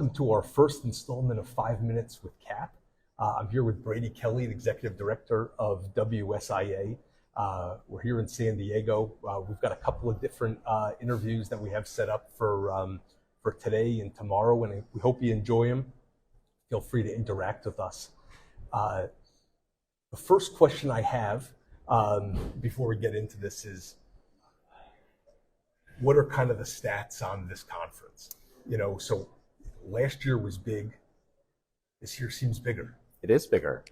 welcome to our first installment of 5 Minutes with Cap. I'm here with Brady, Kelley, the Executive Director of WSIA. We're here in San Diego. We've got a couple of different interviews that we have set up for today and tomorrow, and we hope you enjoy them. Feel free to interact with us. The first question I have before we get into this is, what are kind of the stats on this conference? You know, so last year was big. This year seems bigger. It is bigger.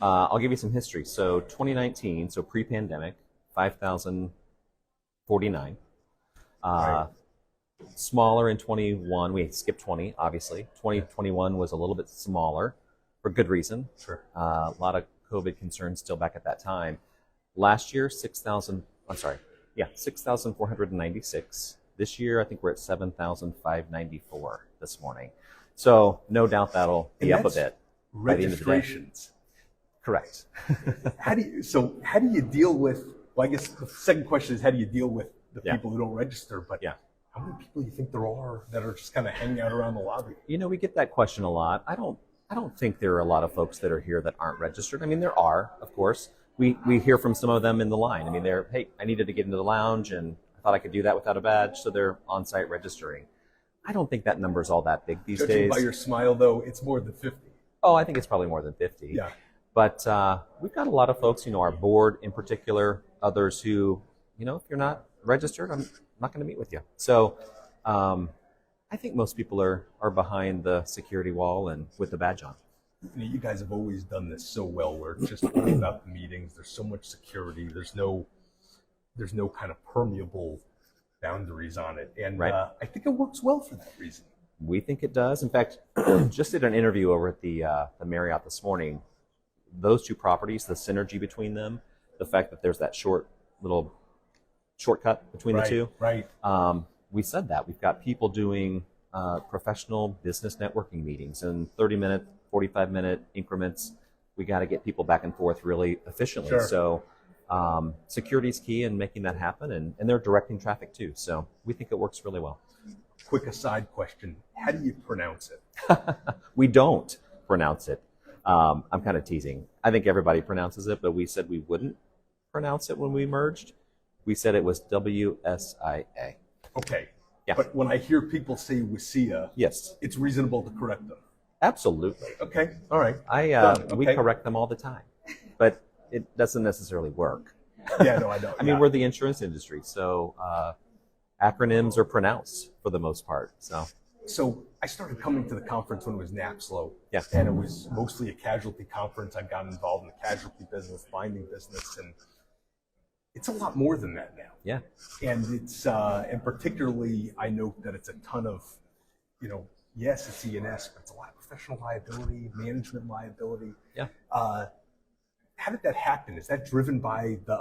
I'll give you some history. So 2019, so pre-pandemic, 5,049. Right. Smaller in 21. We skipped 20, obviously. 2021 was a little bit smaller for good reason. Sure. A lot of COVID concerns still back at that time. Last year, 6,496. This year, I think we're at 7,594 this morning. So no doubt that'll be up a bit. Registrations. Correct. How do you deal with, well, I guess the second question is, how do you deal with the people who don't register? But how many people do you think there are that are just kind of hanging out around the lobby? You know, we get that question a lot. I don't think there are a lot of folks that are here that aren't registered. I mean, there are, of course. We hear from some of them in the line. I mean, hey, I needed to get into the lounge and I thought I could do that without a badge, so they're on-site registering. I don't think that number's all that big these days. Judging by your smile, though, it's more than 50. Oh, I think it's probably more than 50. Yeah. But we've got a lot of folks, you know, our board in particular, others who, you know, if you're not registered, I'm not going to meet with you. So I think most people are behind the security wall and with the badge on. You guys have always done this so well, where it's just all about the meetings. There's so much security. There's no kind of permeable boundaries on it. And I think it works well for that reason. We think it does. In fact, just did an interview over at the Marriott this morning. Those two properties, the synergy between them, the fact that there's that short little shortcut between the two. Right. We said that. We've got people doing professional business networking meetings in 30-minute, 45-minute increments. We got to get people back and forth really efficiently. Sure. So security is key in making that happen, and they're directing traffic too. So we think it works really well. Quick aside question. How do you pronounce it? We don't pronounce it. I'm kind of teasing. I think everybody pronounces it, but we said we wouldn't pronounce it when we merged. We said it was WSIA. Okay. Yeah. But when I hear people say WSIA, Yes. it's reasonable to correct them. Absolutely. Okay. All right. We correct them all the time, but it doesn't necessarily work. Yeah, no, I don't. I mean, we're the insurance industry, so acronyms are pronounced for the most part. So I started coming to the conference when it was NAPSLO. Yeah. And it was mostly a casualty conference. I got involved in the casualty business, binding business, and it's a lot more than that now. Yeah. And it's and particularly I note that it's a ton of, you know, yes, it's E&S, but it's a lot of professional liability, management liability. Yeah. How did that happen? Is that driven by the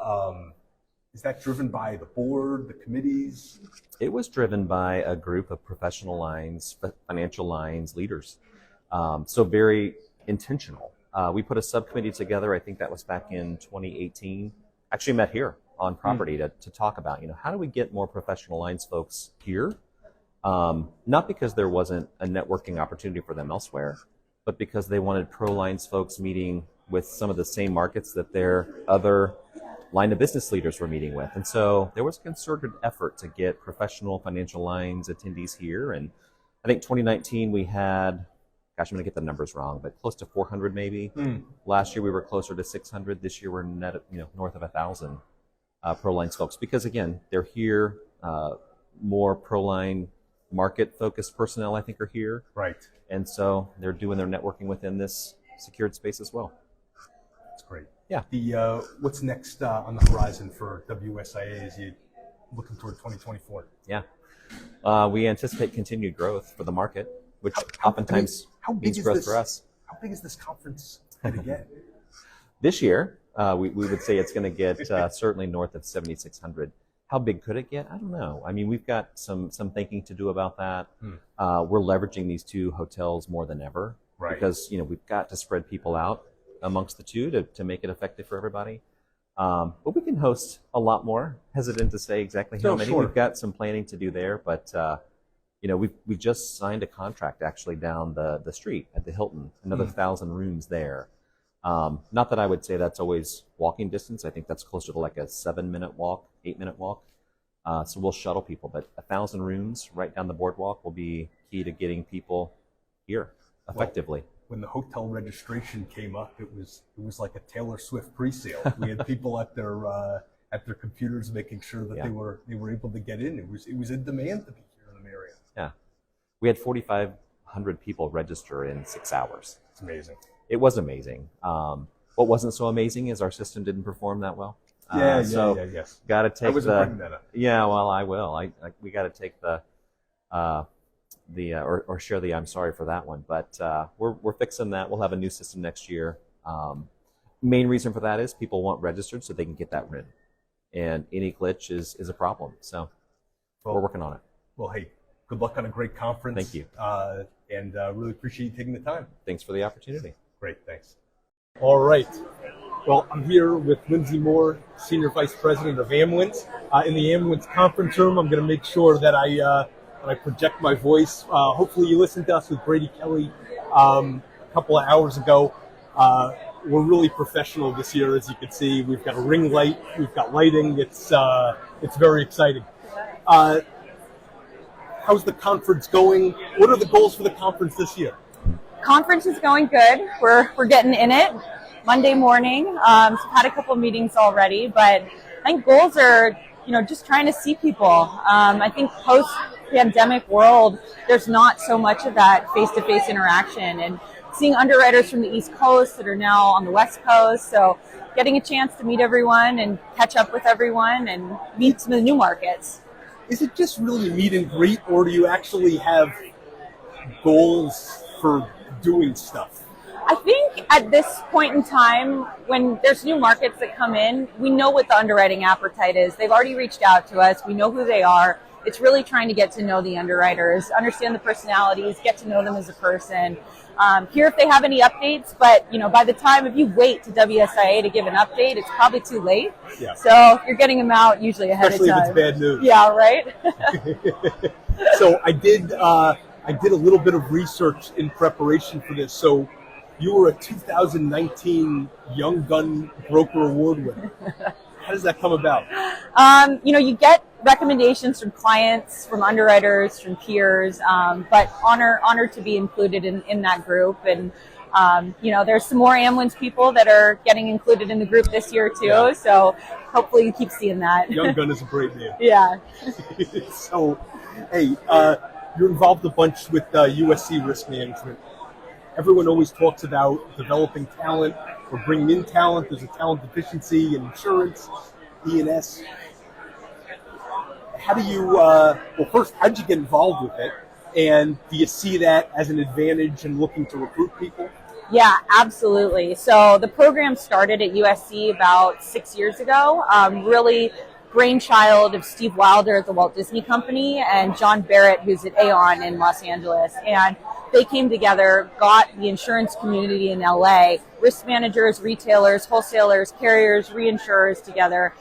board, the committees? It was driven by a group of professional lines, financial lines leaders. So very intentional. We put a subcommittee together. I think that was back in 2018. Actually met here on property to talk about, you know, how do we get more professional lines folks here? Not because there wasn't a networking opportunity for them elsewhere, but because they wanted pro lines folks meeting with some of the same markets that their other line of business leaders were meeting with. And so there was a concerted effort to get professional financial lines attendees here. And I think 2019 we had, gosh, I'm going to get the numbers wrong, but close to 400 maybe. Last year we were closer to 600. This year we're net, you know, north of 1,000 pro lines folks, because again, they're here. More pro line market focused personnel, I think, are here. Right. And so they're doing their networking within this secured space as well. That's great. Yeah. What's next on the horizon for WSIA as you looking toward 2024? Yeah. We anticipate continued growth for the market, which oftentimes means growth for us. How big is this conference going to get? This year, we would say it's going to get certainly north of 7,600. How big could it get? I don't know. I mean, we've got some thinking to do about that. We're leveraging these two hotels more than ever, because, you know, we've got to spread people out amongst the two to make it effective for everybody. But we can host a lot more. Hesitant to say exactly how many. We've got some planning to do there, but we just signed a contract actually down the street at the Hilton, another 1,000 rooms there. Not that I would say that's always walking distance. I think that's closer to like a 7-minute walk, 8-minute walk. So we'll shuttle people, but 1,000 rooms right down the boardwalk will be key to getting people here effectively. Well, when the hotel registration came up, it was like a Taylor Swift pre-sale. We had people at their computers making sure that they were able to get in. It was in demand to be here in the area. Yeah, we had 4,500 people register in 6 hours. It's amazing. It was amazing. What wasn't so amazing is our system didn't perform that well. Yes. Got to take bringing that up. Yeah, well, I will. We got to take or share the I'm sorry for that one. But we're fixing that. We'll have a new system next year. Main reason for that is people want registered so they can get that RIN. And any glitch is a problem. So we're working on it. Well, hey, good luck on a great conference. Thank you. And really appreciate you taking the time. Thanks for the opportunity. Great, thanks. All right. Well, I'm here with Lindsay Moore, Senior Vice President of Amwins. In the Amwins conference room, I'm going to make sure that I project my voice. Hopefully you listened to us with Brady, Kelley a couple of hours ago. We're really professional this year, as you can see. We've got a ring light. We've got lighting. It's very exciting. How's the conference going? What are the goals for the conference this year? Conference is going good. We're getting in it. Monday morning. So I've had a couple of meetings already, but I think goals are, just trying to see people. I think post-pandemic world, there's not so much of that face-to-face interaction, and seeing underwriters from the East Coast that are now on the West Coast. So getting a chance to meet everyone and catch up with everyone and meet some of the new markets. Is it just really meet and greet, or do you actually have goals for doing stuff? I think at this point in time, when there's new markets that come in, we know what the underwriting appetite is. They've already reached out to us. We know who they are. It's really trying to get to know the underwriters, understand the personalities, get to know them as a person. Hear if they have any updates, but by the time, if you wait to WSIA to give an update, it's probably too late. Yeah. So you're getting them out usually ahead Especially of time. Especially if it's bad news. Yeah, right? So I did a little bit of research in preparation for this. So you were a 2019 Young Gun Broker Award winner. How does that come about? You get recommendations from clients, from underwriters, from peers, but honored to be included in that group. And, there's some more Amwins people that are getting included in the group this year too. Yeah. So hopefully you keep seeing that. Young Gun is a great name. Yeah. So, hey, you're involved a bunch with USC risk management. Everyone always talks about developing talent or bringing in talent. There's a talent deficiency in insurance, E&S. How do you, first, how did you get involved with it? And do you see that as an advantage in looking to recruit people? Yeah, absolutely. So the program started at USC about 6 years ago, really brainchild of Steve Wilder at the Walt Disney Company and John Barrett, who's at Aon in Los Angeles. And they came together, got the insurance community in LA, risk managers, retailers, wholesalers, carriers, reinsurers together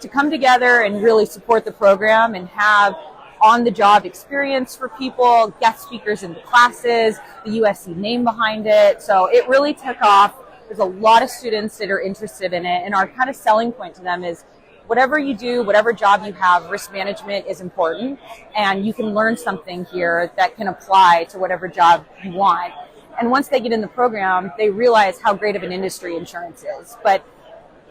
to come together and really support the program and have on-the-job experience for people, guest speakers in the classes, the USC name behind it. So it really took off. There's a lot of students that are interested in it, and our kind of selling point to them is whatever you do, whatever job you have, risk management is important, and you can learn something here that can apply to whatever job you want. And once they get in the program, they realize how great of an industry insurance is. But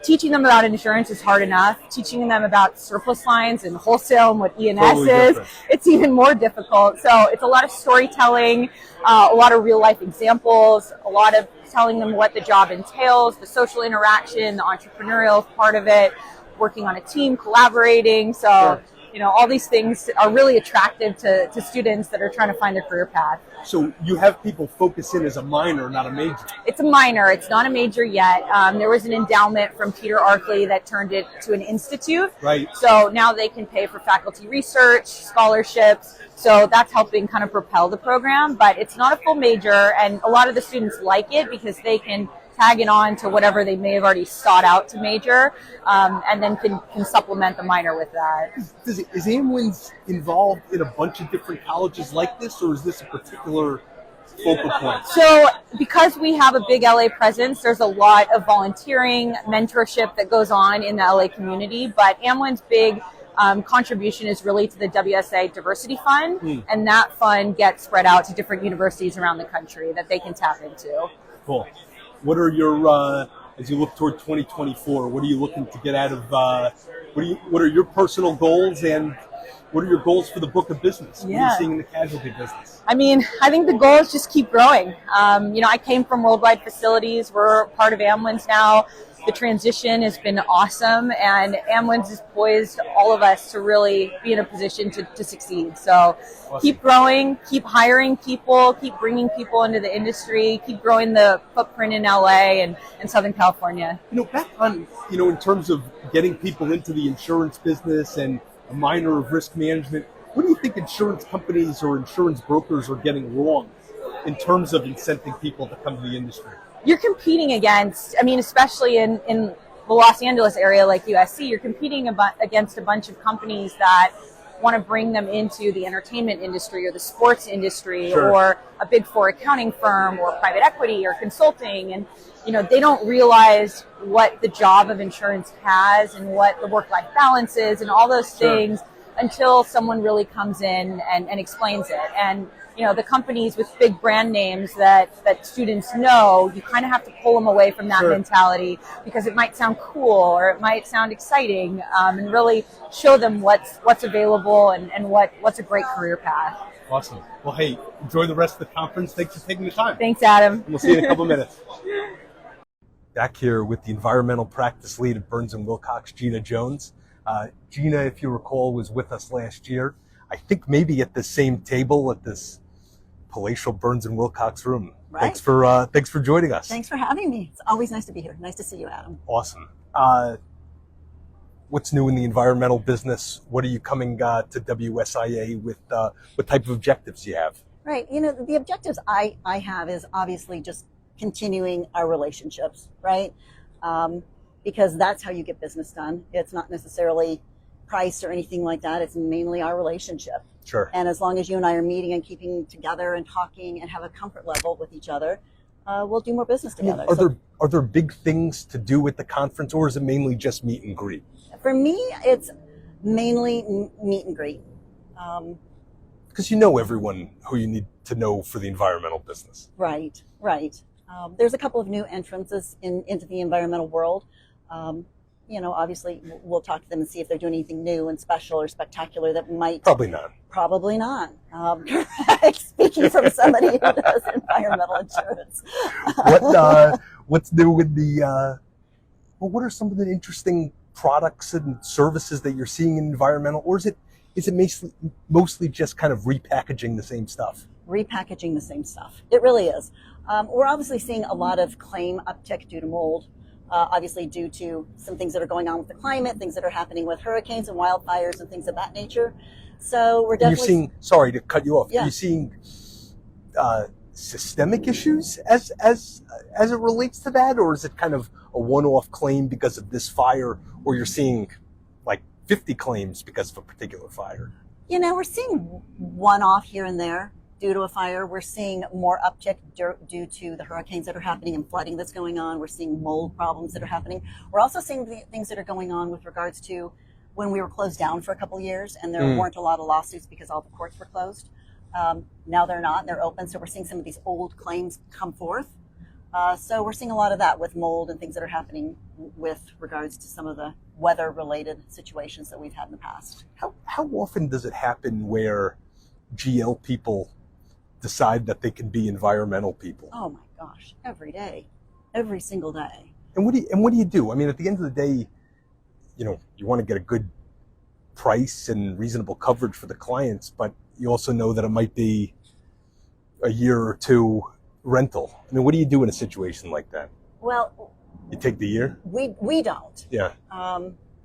teaching them about insurance is hard enough. Teaching them about surplus lines and wholesale and what E&S totally is, different. It's even more difficult. So it's a lot of storytelling, a lot of real life examples, a lot of telling them what the job entails, the social interaction, the entrepreneurial part of it, working on a team, collaborating. So, all these things are really attractive to students that are trying to find their career path. So you have people focus in as a minor, not a major. It's a minor. It's not a major yet. There was an endowment from Peter Arkley that turned it to an institute. Right. So now they can pay for faculty research, scholarships. So that's helping kind of propel the program. But it's not a full major, and a lot of the students like it because they can tag it on to whatever they may have already sought out to major, and then can supplement the minor with that. Is Amwins involved in a bunch of different colleges like this, or is this a particular focal point? So because we have a big LA presence, there's a lot of volunteering, mentorship that goes on in the LA community, but Amwins' big contribution is really to the WSIA Diversity Fund, and that fund gets spread out to different universities around the country that they can tap into. Cool. What are your, as you look toward 2024, what are you looking to get out of, what are your personal goals, and what are your goals for the book of business? What are you seeing in the casualty business? I mean, I think the goal is just keep growing. I came from Worldwide Facilities. We're part of Amwins now. The transition has been awesome, and Amwins is poised, all of us, to really be in a position to succeed. So keep growing, keep hiring people, keep bringing people into the industry, keep growing the footprint in LA and Southern California. Back on, in terms of getting people into the insurance business and a minor of risk management, what do you think insurance companies or insurance brokers are getting wrong in terms of incenting people to come to the industry? You're competing against, especially in the Los Angeles area like USC, you're competing against a bunch of companies that want to bring them into the entertainment industry or the sports industry, or a big four accounting firm or private equity or consulting. And, they don't realize what the job of insurance has and what the work-life balance is and all those things until someone really comes in and explains it. And, the companies with big brand names that students know, you kind of have to pull them away from that mentality, because it might sound cool or it might sound exciting, and really show them what's available and what's a great career path. Awesome. Well, hey, enjoy the rest of the conference. Thanks for taking the time. Thanks, Adam. We'll see you in a couple minutes. Back here with the environmental practice lead at Burns & Wilcox, Gina Jones. Gina, if you recall, was with us last year. I think maybe at the same table at this palatial Burns & Wilcox room. Right. Thanks for joining us. Thanks for having me. It's always nice to be here. Nice to see you, Adam. Awesome. What's new in the environmental business? What are you coming to WSIA with? What type of objectives do you have? Right. The objectives I have is obviously just continuing our relationships, right? Because that's how you get business done. It's not necessarily price or anything like that. It's mainly our relationship. Sure. And as long as you and I are meeting and keeping together and talking and have a comfort level with each other, we'll do more business together. Are there big things to do at the conference, or is it mainly just meet and greet? For me, it's mainly meet and greet. Because you know everyone who you need to know for the environmental business. Right. There's a couple of new entrances into the environmental world. Obviously we'll talk to them and see if they're doing anything new and special or spectacular that might. Probably not. Correct. Speaking from somebody who does environmental insurance. What's new with the, what are some of the interesting products and services that you're seeing in environmental, or is it mostly just kind of repackaging the same stuff? Repackaging the same stuff. It really is. We're obviously seeing a lot of claim uptick due to mold. Obviously due to some things that are going on with the climate, things that are happening with hurricanes and wildfires and things of that nature. So we're definitely... You're seeing, sorry to cut you off, yeah. Are you seeing systemic issues as it relates to that, or is it kind of a one-off claim because of this fire, or you're seeing like 50 claims because of a particular fire? We're seeing one-off here and there due to a fire. We're seeing more uptick due to the hurricanes that are happening and flooding that's going on. We're seeing mold problems that are happening. We're also seeing the things that are going on with regards to when we were closed down for a couple of years and there weren't a lot of lawsuits because all the courts were closed. Now they're not, they're open. So we're seeing some of these old claims come forth. So we're seeing a lot of that with mold and things that are happening with regards to some of the weather-related situations that we've had in the past. How often does it happen where GL people decide that they can be environmental people? Oh my gosh, every day, every single day. And what do you do? I mean, at the end of the day, you want to get a good price and reasonable coverage for the clients, but you also know that it might be a year or two rental. I mean, what do you do in a situation like that? Well, you take the year? We don't. Yeah.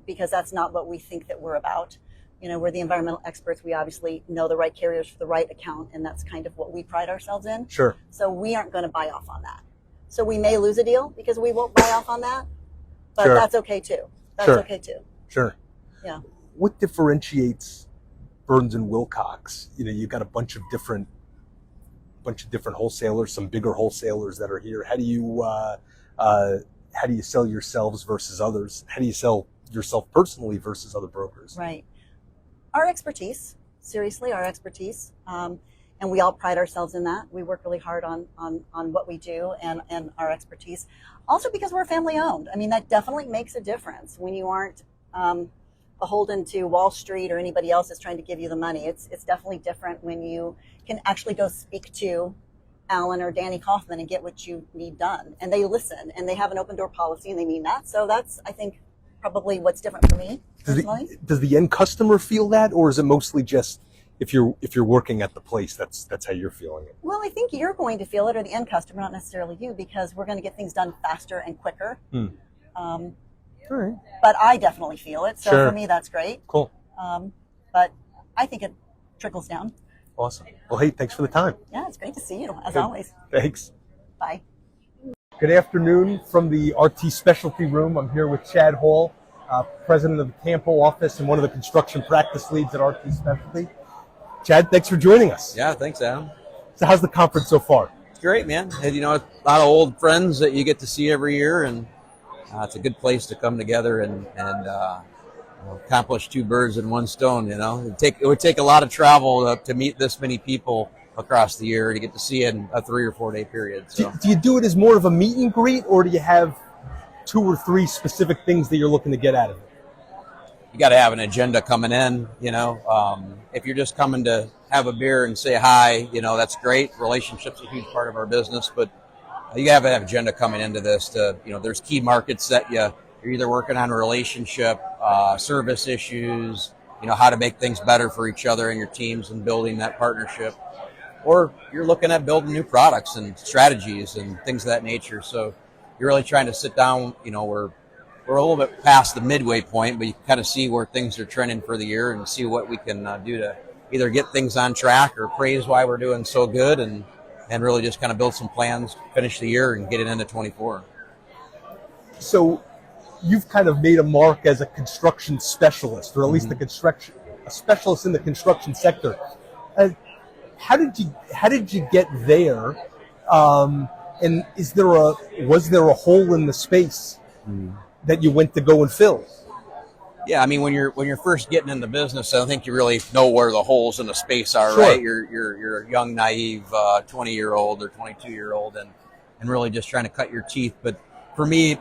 Because that's not what we think that we're about. We're the environmental experts. We obviously know the right carriers for the right account, and that's kind of what we pride ourselves in. Sure. So we aren't going to buy off on that. So we may lose a deal because we won't buy off on that, but Sure. that's okay too. That's Sure. okay too. Sure. Yeah. What differentiates Burns and Wilcox? You've got a bunch of different wholesalers, some bigger wholesalers that are here. How do you sell yourselves versus others? How do you sell yourself personally versus other brokers? Right. Our expertise, seriously, our expertise. And we all pride ourselves in that. We work really hard on what we do and our expertise. Also because we're family owned. I mean, that definitely makes a difference when you aren't beholden to Wall Street or anybody else that's trying to give you the money. It's definitely different when you can actually go speak to Alan or Danny Kaufman and get what you need done. And they listen and they have an open door policy and they mean that. So that's, I think, probably what's different for me personally. Does the end customer feel that, or is it mostly just if you're working at the place, that's how you're feeling it? Well, I think you're going to feel it, or the end customer, not necessarily you, because we're going to get things done faster and quicker. All right. But I definitely feel it. So Sure. for me, that's great. Cool. But I think it trickles down. Awesome. Well, hey, thanks for the time. Yeah, it's great to see you, as Good. always. Thanks. Bye. Good afternoon from the RT Specialty Room. I'm here with Chad Hall, president of the Tampa office and one of the construction practice leads at RT Specialty. Chad, thanks for joining us. Yeah, thanks, Adam. So how's the conference so far? It's great, man. And, a lot of old friends that you get to see every year, and it's a good place to come together and accomplish two birds in one stone. It would take a lot of travel to meet this many people across the year to get to see in a 3 or 4 day period. So Do you do it as more of a meet and greet, or do you have 2 or 3 specific things that you're looking to get out of it? you got to have an agenda coming in. If you're just coming to have a beer and say hi, that's great. Relationships are a huge part of our business, but you have to have an agenda coming into this. There's key markets that you're either working on a relationship, service issues, how to make things better for each other and your teams and building that partnership, or you're looking at building new products and strategies and things of that nature. So you're really trying to sit down. We're a little bit past the midway point, but you can kind of see where things are trending for the year and see what we can do to either get things on track or praise why we're doing so good and really just kind of build some plans, finish the year, and get it into 24. So you've kind of made a mark as a construction specialist, or at least a specialist in the construction sector. How did you get there? And was there a hole in the space that you went to go and fill? Yeah, I mean, when you're first getting in the business, I don't think you really know where the holes in the space are, Sure. right? You're a young, naive 20-year-old or 22-year-old and really just trying to cut your teeth. But for me,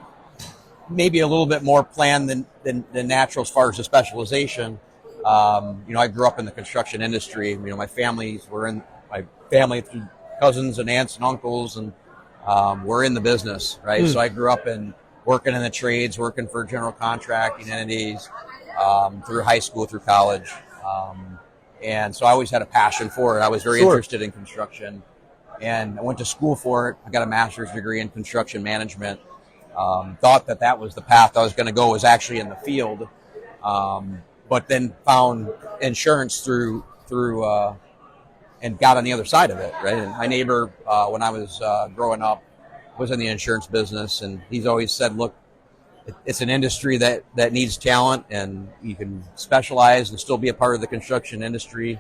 maybe a little bit more planned than natural as far as the specialization. I grew up in the construction industry. My family through cousins and aunts and uncles, and we're in the business, right? So I grew up working in the trades, working for general contracting entities through high school, through college. And so I always had a passion for it. I was very interested in construction, and I went to school for it. I got a master's degree in construction management. Thought that was the path I was going to go, was actually in the field, but then found insurance through and got on the other side of it, right? And my neighbor, when I was growing up, was in the insurance business, and he's always said, look, it's an industry that needs talent, and you can specialize and still be a part of the construction industry,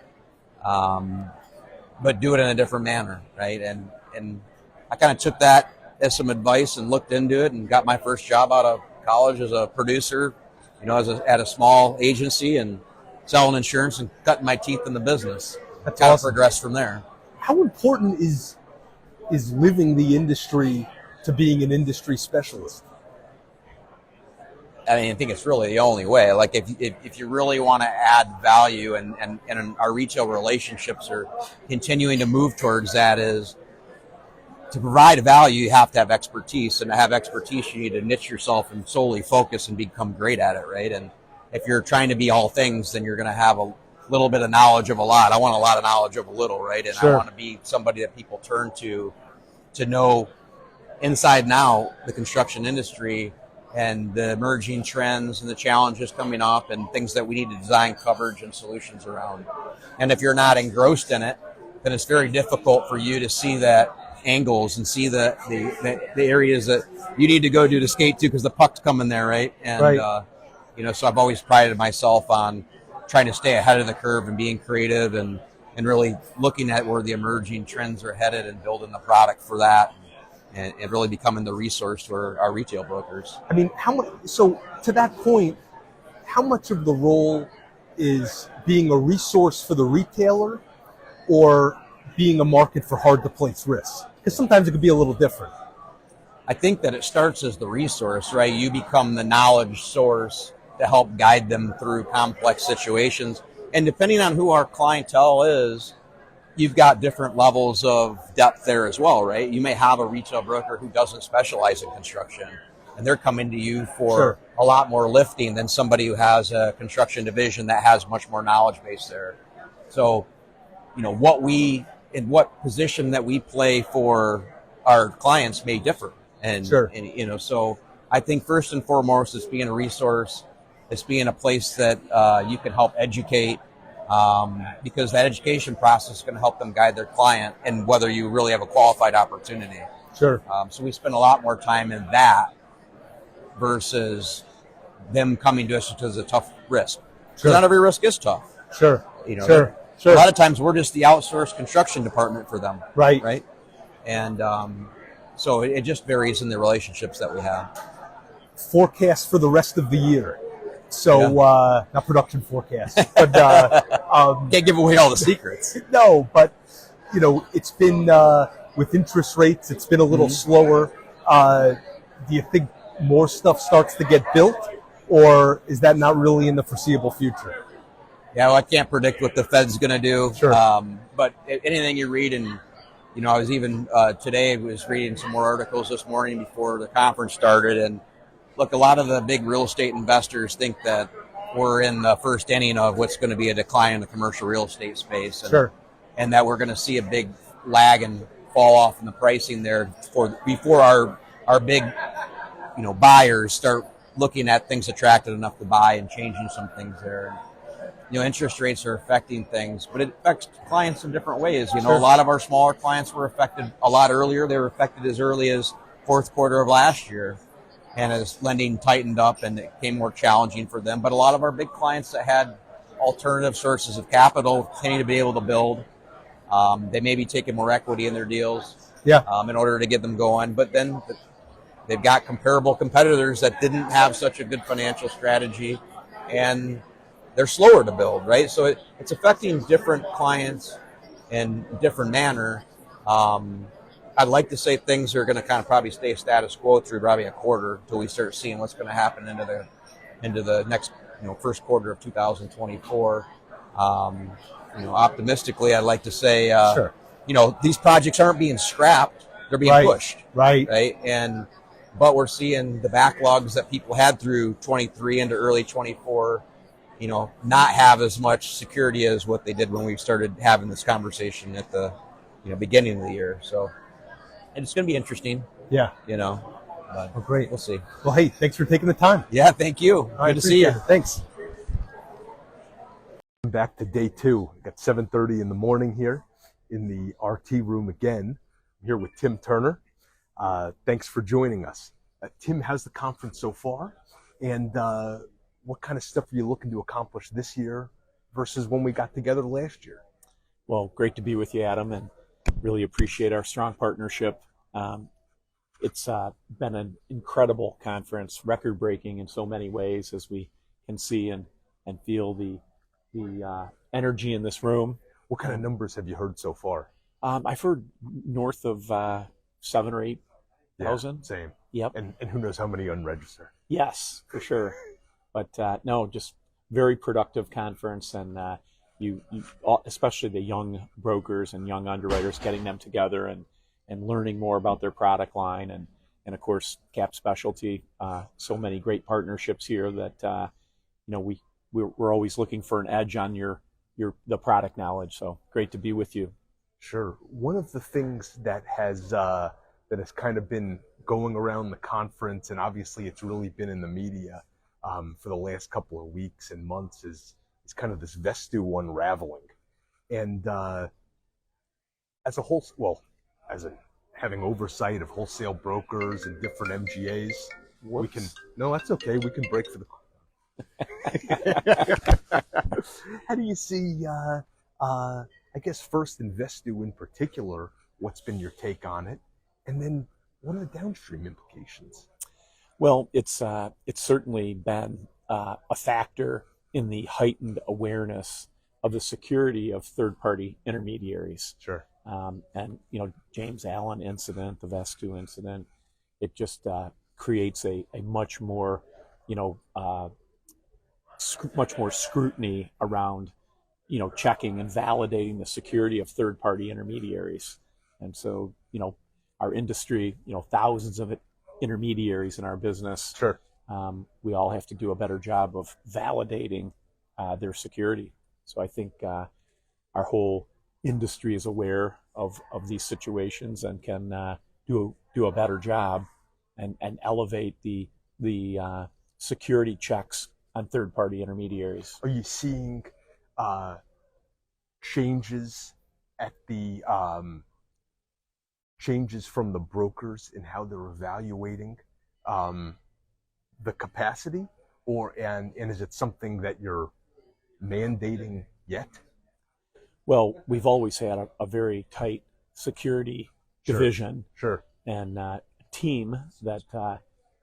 but do it in a different manner, right? And I kind of took that as some advice and looked into it and got my first job out of college as a producer, at a small agency and selling insurance and cutting my teeth in the business. That's kind awesome. of progressed from there. How important is living the industry to being an industry specialist? I mean, I think it's really the only way. Like if you really want to add value, and our retail relationships are continuing to move towards that, is to provide value, you have to have expertise, and to have expertise, you need to niche yourself and solely focus and become great at it, right? And if you're trying to be all things, then you're going to have a little bit of knowledge of a lot. I want a lot of knowledge of a little, right? And Sure. I want to be somebody that people turn to know inside and out the construction industry and the emerging trends and the challenges coming up and things that we need to design coverage and solutions around. And if you're not engrossed in it, then it's very difficult for you to see that angles and see the areas that you need to go to skate to because the puck's coming there, right? And so I've always prided myself on trying to stay ahead of the curve and being creative and really looking at where the emerging trends are headed and building the product for that and really becoming the resource to our retail brokers. I mean, so to that point, how much of the role is being a resource for the retailer or being a market for hard to place risks? Because sometimes it could be a little different. I think that it starts as the resource, right? You become the knowledge source to help guide them through complex situations. And depending on who our clientele is, you've got different levels of depth there as well, right? You may have a retail broker who doesn't specialize in construction, and they're coming to you for a lot more lifting than somebody who has a construction division that has much more knowledge base there. So, what position that we play for our clients may differ. And so I think first and foremost, it's being a resource. It's being a place that you can help educate because that education process is going to help them guide their client and whether you really have a qualified opportunity. Sure. So we spend a lot more time in that versus them coming to us because it's a tough risk. Sure. Not every risk is tough. Sure. Sure. A lot of times we're just the outsourced construction department for them. Right. And so it just varies in the relationships that we have. Forecast for the rest of the year. So, not production forecast, but can't give away all the secrets. No, but it's been with interest rates, it's been a little slower. Do you think more stuff starts to get built, or is that not really in the foreseeable future? Yeah, well, I can't predict what the Fed's going to do. Sure. But anything you read, and I was even today I was reading some more articles this morning before the conference started, and look, a lot of the big real estate investors think that we're in the first inning of what's going to be a decline in the commercial real estate space, and that we're going to see a big lag and fall off in the pricing there before our big buyers start looking at things attractive enough to buy and changing some things there. Interest rates are affecting things, but it affects clients in different ways. A lot of our smaller clients were affected a lot earlier. They were affected as early as fourth quarter of last year. And as lending tightened up and it became more challenging for them. But a lot of our big clients that had alternative sources of capital continue to be able to build. They may be taking more equity in their deals in order to get them going. But then they've got comparable competitors that didn't have such a good financial strategy, and they're slower to build, right? So it's affecting different clients in a different manner. I'd like to say things are going to kind of probably stay status quo through probably a quarter until we start seeing what's going to happen into the next first quarter of 2024. Optimistically, I'd like to say these projects aren't being scrapped; they're being pushed. Right. But we're seeing the backlogs that people had through 23 into early 24. Not have as much security as what they did when we started having this conversation at the beginning of the year. So. And it's going to be interesting. Yeah. But great. We'll see. Well, hey, thanks for taking the time. Yeah, thank you. Good to see you. Thanks. Back to day 2. Got 7:30 in the morning here in the RT room again. I'm here with Tim Turner. Thanks for joining us. Tim, how's the conference so far? And what kind of stuff are you looking to accomplish this year versus when we got together last year? Well, great to be with you, Adam, and really appreciate our strong partnership. It's been an incredible conference, record-breaking in so many ways, as we can see and feel the energy in this room. What kind of numbers have you heard so far? I've heard north of 7,000 or 8,000. Yeah, same. Yep. And who knows how many unregistered? Yes, for sure. But no, just very productive conference, and you especially the young brokers and young underwriters, getting them together and learning more about their product line, and of course CapSpecialty. So many great partnerships here that we're always looking for an edge on the product knowledge. So great to be with you. Sure. One of the things that has kind of been going around the conference, and obviously it's really been in the media for the last couple of weeks and months, is kind of this Vestu unraveling. And as a whole, well, as an having oversight of wholesale brokers and different MGAs. Whoops. We can, no, that's okay. We can break for the. How do you see, I guess first Investu in particular, what's been your take on it? And then what are the downstream implications? Well, it's certainly been a factor in the heightened awareness of the security of third-party intermediaries. Sure. And James Allen incident, the Vestu incident, it just creates a much more much more scrutiny around checking and validating the security of third-party intermediaries. And so our industry, thousands of intermediaries in our business. Sure. We all have to do a better job of validating their security. So I think our whole industry is aware of these situations and can do a better job and elevate the security checks on third-party intermediaries. Are you seeing changes at the changes from the brokers in how they're evaluating the capacity, and is it something that you're mandating yet? Well, we've always had a very tight security division. Sure. And a team that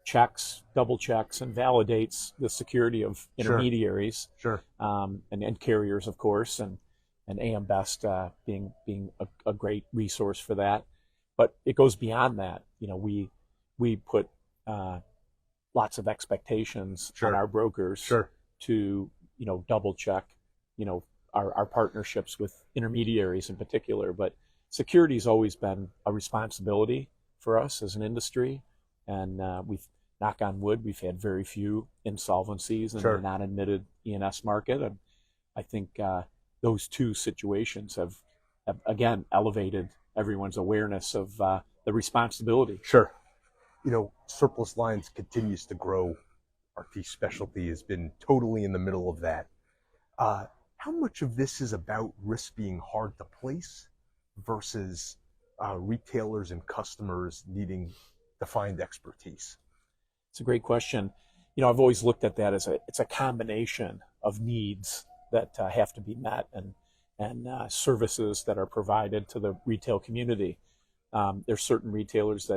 checks, double checks, and validates the security of intermediaries. Sure. And carriers, of course, and AM Best being a great resource for that. But it goes beyond that. We put lots of expectations on our brokers to double check our partnerships with intermediaries in particular. But security has always been a responsibility for us as an industry, and we've, knock on wood, we've had very few insolvencies in the non-admitted E&S market, and I think those two situations have again elevated everyone's awareness of the responsibility. Sure. Surplus lines continues to grow. Our CapSpecialty has been totally in the middle of that. How much of this is about risk being hard to place versus retailers and customers needing defined expertise? It's a great question. I've always looked at that as it's a combination of needs that have to be met and services that are provided to the retail community. There's certain retailers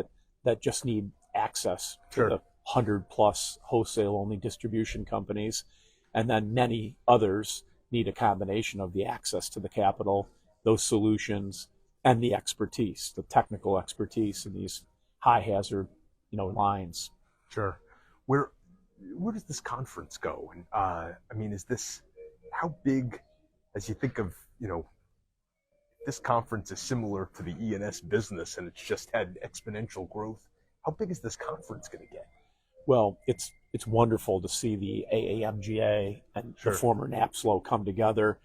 that just need access to the 100+ wholesale-only distribution companies, and then many others need a combination of the access to the capital, those solutions, and the expertise, the technical expertise in these high-hazard, lines. Sure. Where does this conference go? And is this, how big, as you think of, this conference is similar to the E&S business and it's just had exponential growth. How big is this conference going to get? Well, it's wonderful to see the AAMGA and the former NAPSLO come together.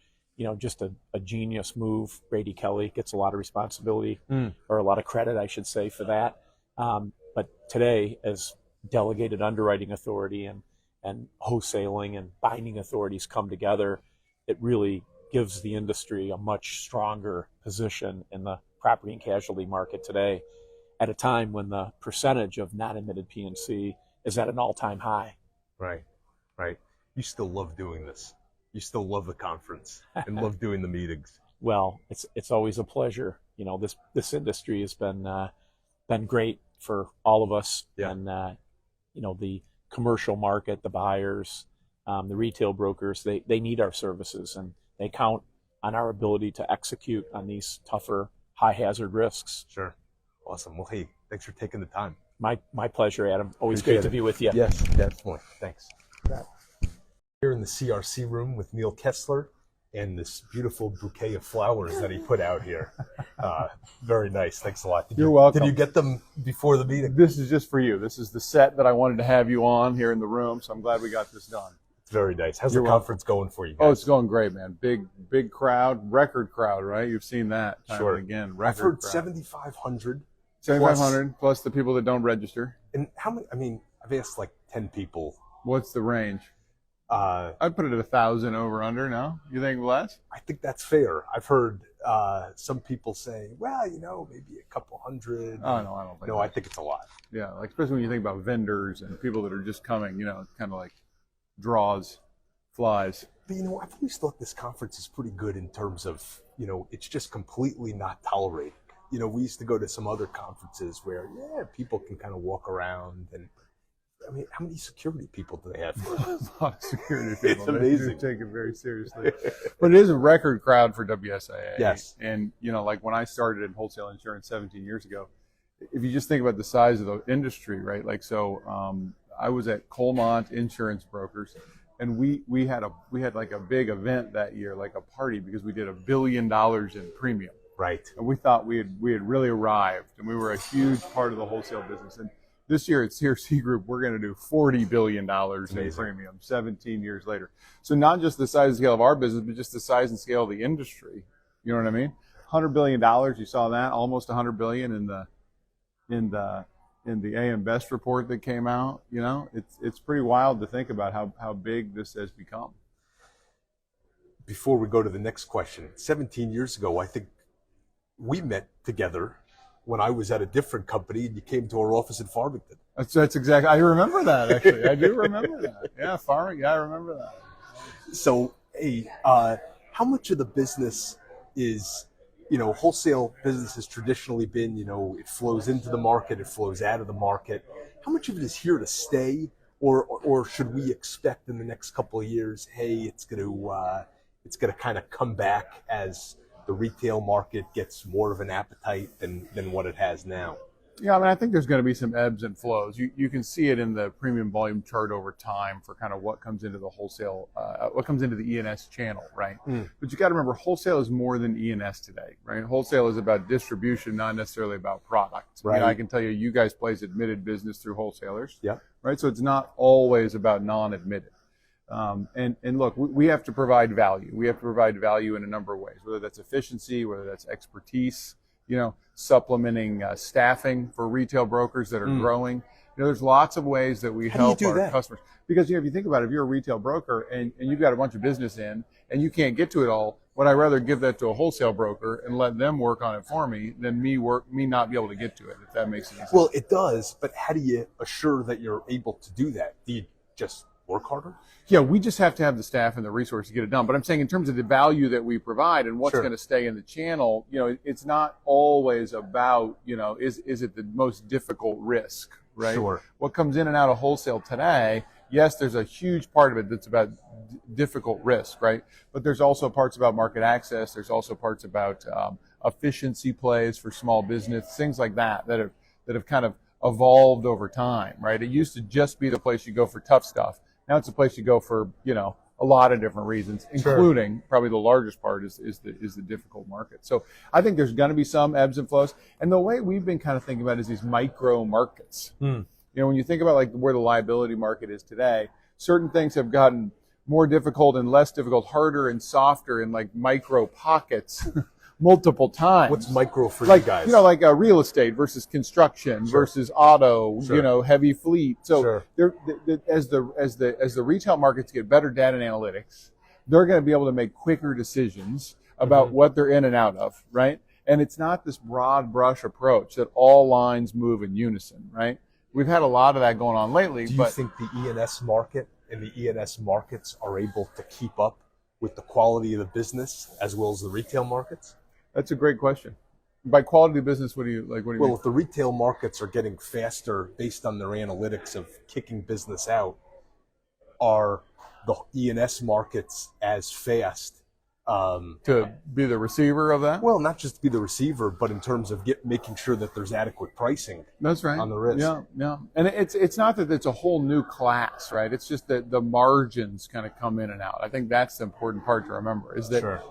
Just a genius move. Brady Kelley gets a lot of responsibility, or a lot of credit, I should say, for that. But today, as delegated underwriting authority and wholesaling and binding authorities come together, it really gives the industry a much stronger position in the property and casualty market today, at a time when the percentage of non-admitted P&C is at an all-time high. Right. You still love doing this. You still love the conference and love doing the meetings. Well, it's always a pleasure. This industry has been great for all of us, and the commercial market, the buyers, the retail brokers, they need our services, and they count on our ability to execute on these tougher, high-hazard risks. Sure. Awesome. Well, hey, thanks for taking the time. My pleasure, Adam. Always Appreciate great to be with you. Yes, definitely. Thanks. Here in the CRC room with Neil Kessler and this beautiful bouquet of flowers that he put out here. Very nice. Thanks a lot. You're welcome. Did you get them before the meeting? This is just for you. This is the set that I wanted to have you on here in the room, so I'm glad we got this done. It's very nice. How's You're the conference going for you guys? Oh, it's going great, man. Big crowd, record crowd, right? You've seen that time and again. Record I've heard crowd. 7,500. 7,500 plus the people that don't register. And how many? I've asked like 10 people. What's the range? I'd put it at 1,000 over under. No, you think less? I think that's fair. I've heard some people say, well, maybe a couple hundred. Oh no, I don't think. No, I think it's a lot. Yeah, like especially when you think about vendors and people that are just coming, kind of like draws, flies. But I've always thought this conference is pretty good in terms of, it's just completely not tolerated. We used to go to some other conferences where, people can kind of walk around, and I mean, how many security people do they have? A lot of security people. It's amazing. They take it very seriously. But it is a record crowd for WSIA. Yes. And, like when I started in wholesale insurance 17 years ago, if you just think about the size of the industry, right? Like, I was at Colmont Insurance Brokers, and we had like a big event that year, like a party, because we did $1 billion in premium. Right. And we thought we had really arrived, and we were a huge part of the wholesale business. And this year at CRC Group, we're going to do $40 billion in premium 17 years later. So not just the size and scale of our business, but just the size and scale of the industry. You know what I mean? $100 billion, you saw that, almost $100 billion in the AM Best report that came out. It's pretty wild to think about how big this has become. Before we go to the next question, 17 years ago, I think we met together when I was at a different company, and you came to our office in Farmington. That's exactly. I remember that, actually. I do remember that. Yeah, Farmington. Yeah, I remember that. So, how much of the business is, wholesale business has traditionally been, it flows into the market, it flows out of the market. How much of it is here to stay, or should we expect in the next couple of years, hey, it's going to kind of come back as the retail market gets more of an appetite than what it has now? Yeah, I mean, I think there's going to be some ebbs and flows. You can see it in the premium volume chart over time for kind of what comes into the wholesale, what comes into the E&S channel, right? But you got to remember, wholesale is more than E&S today, right? Wholesale is about distribution, not necessarily about product. Right. I can tell you guys place admitted business through wholesalers. Yeah. Right. So it's not always about non-admitted. And look, we have to provide value. We have to provide value in a number of ways, whether that's efficiency, whether that's expertise, supplementing staffing for retail brokers that are growing. There's lots of ways that we help our customers. Because, if you think about it, if you're a retail broker and you've got a bunch of business in and you can't get to it all, would I rather give that to a wholesale broker and let them work on it for me than me not be able to get to it, if that makes any sense? Well, it does, but how do you assure that you're able to do that? Do you just work harder? Yeah, we just have to have the staff and the resources to get it done. But I'm saying in terms of the value that we provide and what's going to stay in the channel, it's not always about, is it the most difficult risk, right? Sure. What comes in and out of wholesale today, yes, there's a huge part of it that's about difficult risk, right? But there's also parts about market access. There's also parts about efficiency plays for small business, things like that have kind of evolved over time, right? It used to just be the place you go for tough stuff. Now it's a place you go for, a lot of different reasons, including probably the largest part is the difficult market. So I think there's going to be some ebbs and flows. And the way we've been kind of thinking about it is these micro markets. When you think about like where the liability market is today, certain things have gotten more difficult and less difficult, harder and softer in like micro pockets. Multiple times. What's micro for you guys? Like real estate versus construction versus auto, heavy fleet. So as the retail markets get better data and analytics, they're going to be able to make quicker decisions about what they're in and out of, right? And it's not this broad brush approach that all lines move in unison, right? We've had a lot of that going on lately. Do you think the E&S market and the E&S markets are able to keep up with the quality of the business as well as the retail markets? That's a great question. By quality of business, what do you mean? Well, if the retail markets are getting faster based on their analytics of kicking business out, are the E&S markets as fast? To be the receiver of that? Well, not just to be the receiver, but in terms of making sure that there's adequate pricing. That's right. On the risk. Yeah. And it's not that it's a whole new class, right? It's just that the margins kind of come in and out. I think that's the important part to remember is that,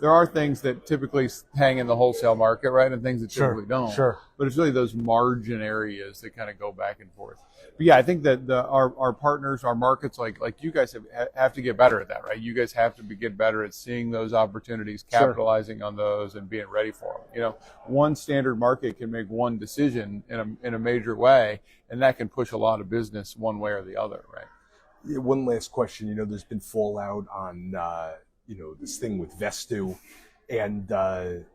there are things that typically hang in the wholesale market, right? And things that typically don't. Sure. But it's really those margin areas that kind of go back and forth. But yeah, I think that our partners, our markets, like you guys have to get better at that, right? You guys have to get better at seeing those opportunities, capitalizing on those, and being ready for them. One standard market can make one decision in a major way, and that can push a lot of business one way or the other, right? Yeah, one last question. There's been fallout on this thing with Vestu, and it's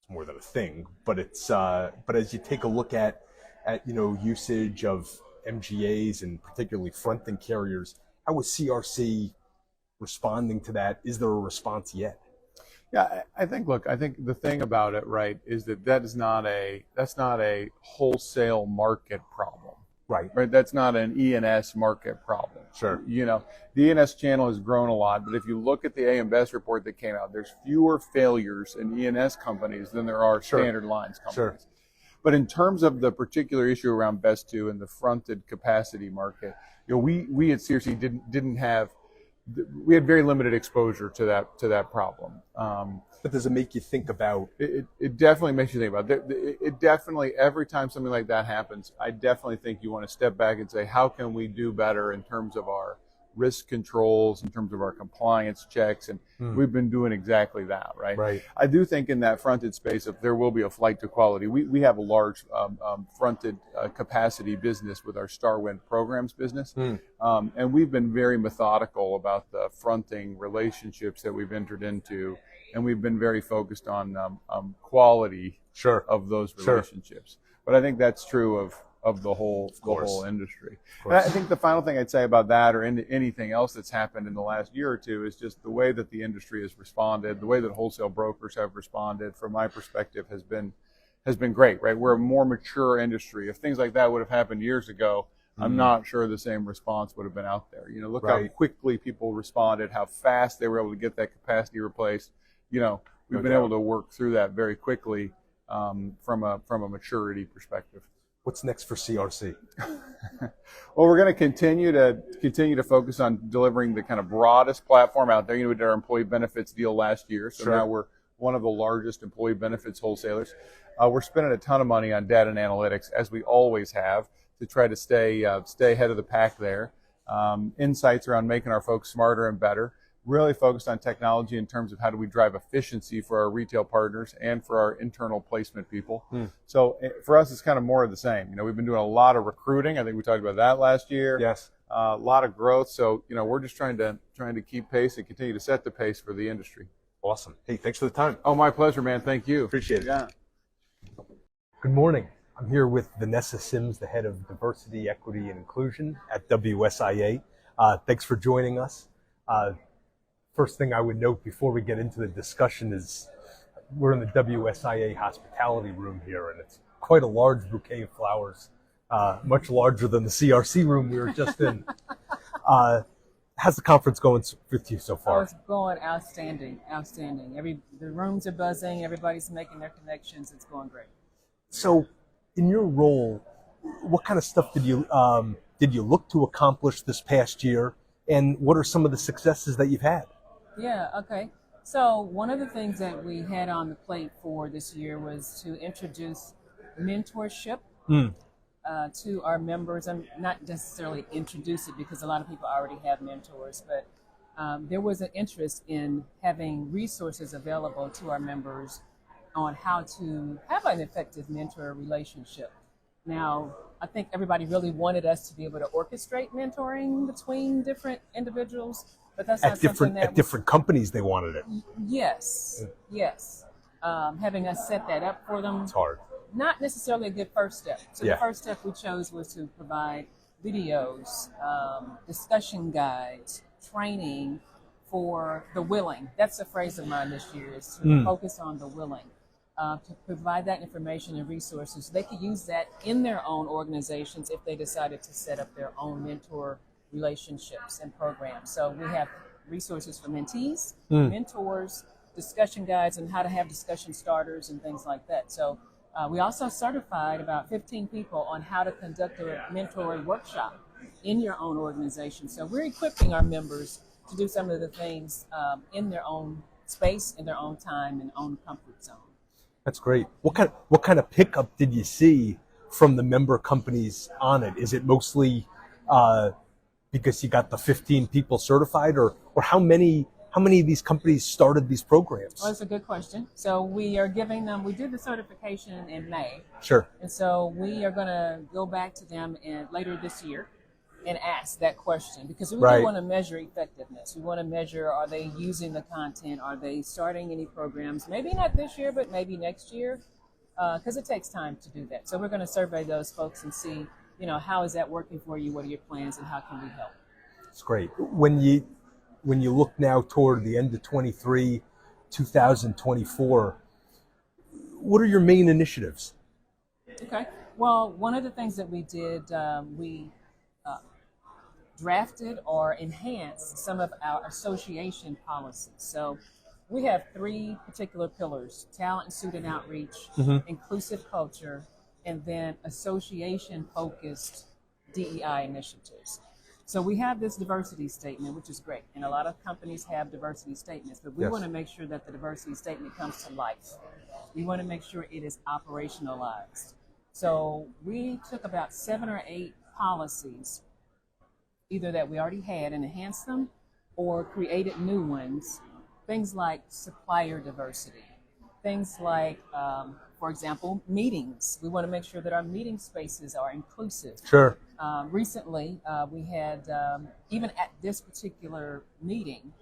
more than a thing, but it's but as you take a look at usage of MGAs and particularly fronting carriers, how is CRC responding to that? Is there a response yet? Yeah, I think the thing about it, right, is that's not a wholesale market problem. Right. That's not an E&S market problem. Sure. The E&S channel has grown a lot, but if you look at the AM Best report that came out, there's fewer failures in E&S companies than there are standard lines companies. Sure. But in terms of the particular issue around Best 2 and the fronted capacity market, we at CRC didn't have, we had very limited exposure to that problem. But does it make you think about? It definitely makes you think about it. It definitely, every time something like that happens, I definitely think you want to step back and say, how can we do better in terms of our risk controls, in terms of our compliance checks, and we've been doing exactly that, right? Right. I do think in that fronted space, if there will be a flight to quality, we have a large fronted capacity business with our Starwind programs business, and we've been very methodical about the fronting relationships that we've entered into, and we've been very focused on quality of those relationships. But I think that's true of the whole industry. And I think the final thing I'd say about that, or anything else that's happened in the last year or two, is just the way that the industry has responded, the way that wholesale brokers have responded, from my perspective, has been great, right? We're a more mature industry. If things like that would have happened years ago, I'm not sure the same response would have been out there. Look how quickly people responded, how fast they were able to get that capacity replaced. We've been able to work through that very quickly from a maturity perspective. What's next for CRC? Well, we're going to continue to focus on delivering the kind of broadest platform out there. We did our employee benefits deal last year, so now we're one of the largest employee benefits wholesalers. We're spending a ton of money on data and analytics, as we always have, to try to stay ahead of the pack there. Insights around making our folks smarter and better. Really focused on technology in terms of how do we drive efficiency for our retail partners and for our internal placement people. So for us, it's kind of more of the same. We've been doing a lot of recruiting. I think we talked about that last year. Yes. A lot of growth. So we're just trying to keep pace and continue to set the pace for the industry. Awesome. Hey, thanks for the time. Oh, my pleasure, man. Thank you. Appreciate it. Yeah. Good morning. I'm here with Vanessa Sims, the head of Diversity, Equity, and Inclusion at WSIA. Thanks for joining us. First thing I would note before we get into the discussion is we're in the WSIA hospitality room here, and it's quite a large bouquet of flowers, much larger than the CRC room we were just in. How's the conference going with you so far? Oh, it's going outstanding. The rooms are buzzing. Everybody's making their connections. It's going great. So, in your role, what kind of stuff did you look to accomplish this past year, and what are some of the successes that you've had? Yeah, okay. So one of the things that we had on the plate for this year was to introduce mentorship to our members. And not necessarily introduce it, because a lot of people already have mentors, but there was an interest in having resources available to our members on how to have an effective mentor relationship. Now, I think everybody really wanted us to be able to orchestrate mentoring between different individuals, but that's not something that at different companies they wanted it. Yes. Having us set that up for them. It's hard. Not necessarily a good first step. So the first step we chose was to provide videos, discussion guides, training for the willing. That's the phrase of mine this year, is to focus on the willing. To provide that information and resources. They could use that in their own organizations if they decided to set up their own mentor relationships and programs. So we have resources for mentees, mentors, discussion guides, and how to have discussion starters and things like that. So we also certified about 15 people on how to conduct a mentor workshop in your own organization. So we're equipping our members to do some of the things in their own space, in their own time, and own comfort zone. That's great. What kind of pickup did you see from the member companies on it? Is it mostly because you got the 15 people certified, or how many of these companies started these programs? Well, that's a good question. So we are giving them, we did the certification in May. Sure. And so we are going to go back to them later this year and ask that question, because we Right. do want to measure effectiveness. We want to measure, are they using the content? Are they starting any programs? Maybe not this year, but maybe next year, because it takes time to do that. So we're going to survey those folks and see, how is that working for you? What are your plans, and how can we help? It's great. When you look now toward the end of 23, 2024, what are your main initiatives? Okay. Well, one of the things that we did, we drafted or enhanced some of our association policies. So we have 3 particular pillars: talent and student outreach, inclusive culture, and then association-focused DEI initiatives. So we have this diversity statement, which is great, and a lot of companies have diversity statements, but we Yes. want to make sure that the diversity statement comes to life. We want to make sure it is operationalized. So we took about 7 or 8 policies, either that we already had and enhanced them, or created new ones. Things like supplier diversity, things like, for example, meetings. We want to make sure that our meeting spaces are inclusive. Sure. Recently, we had, even at this particular meeting,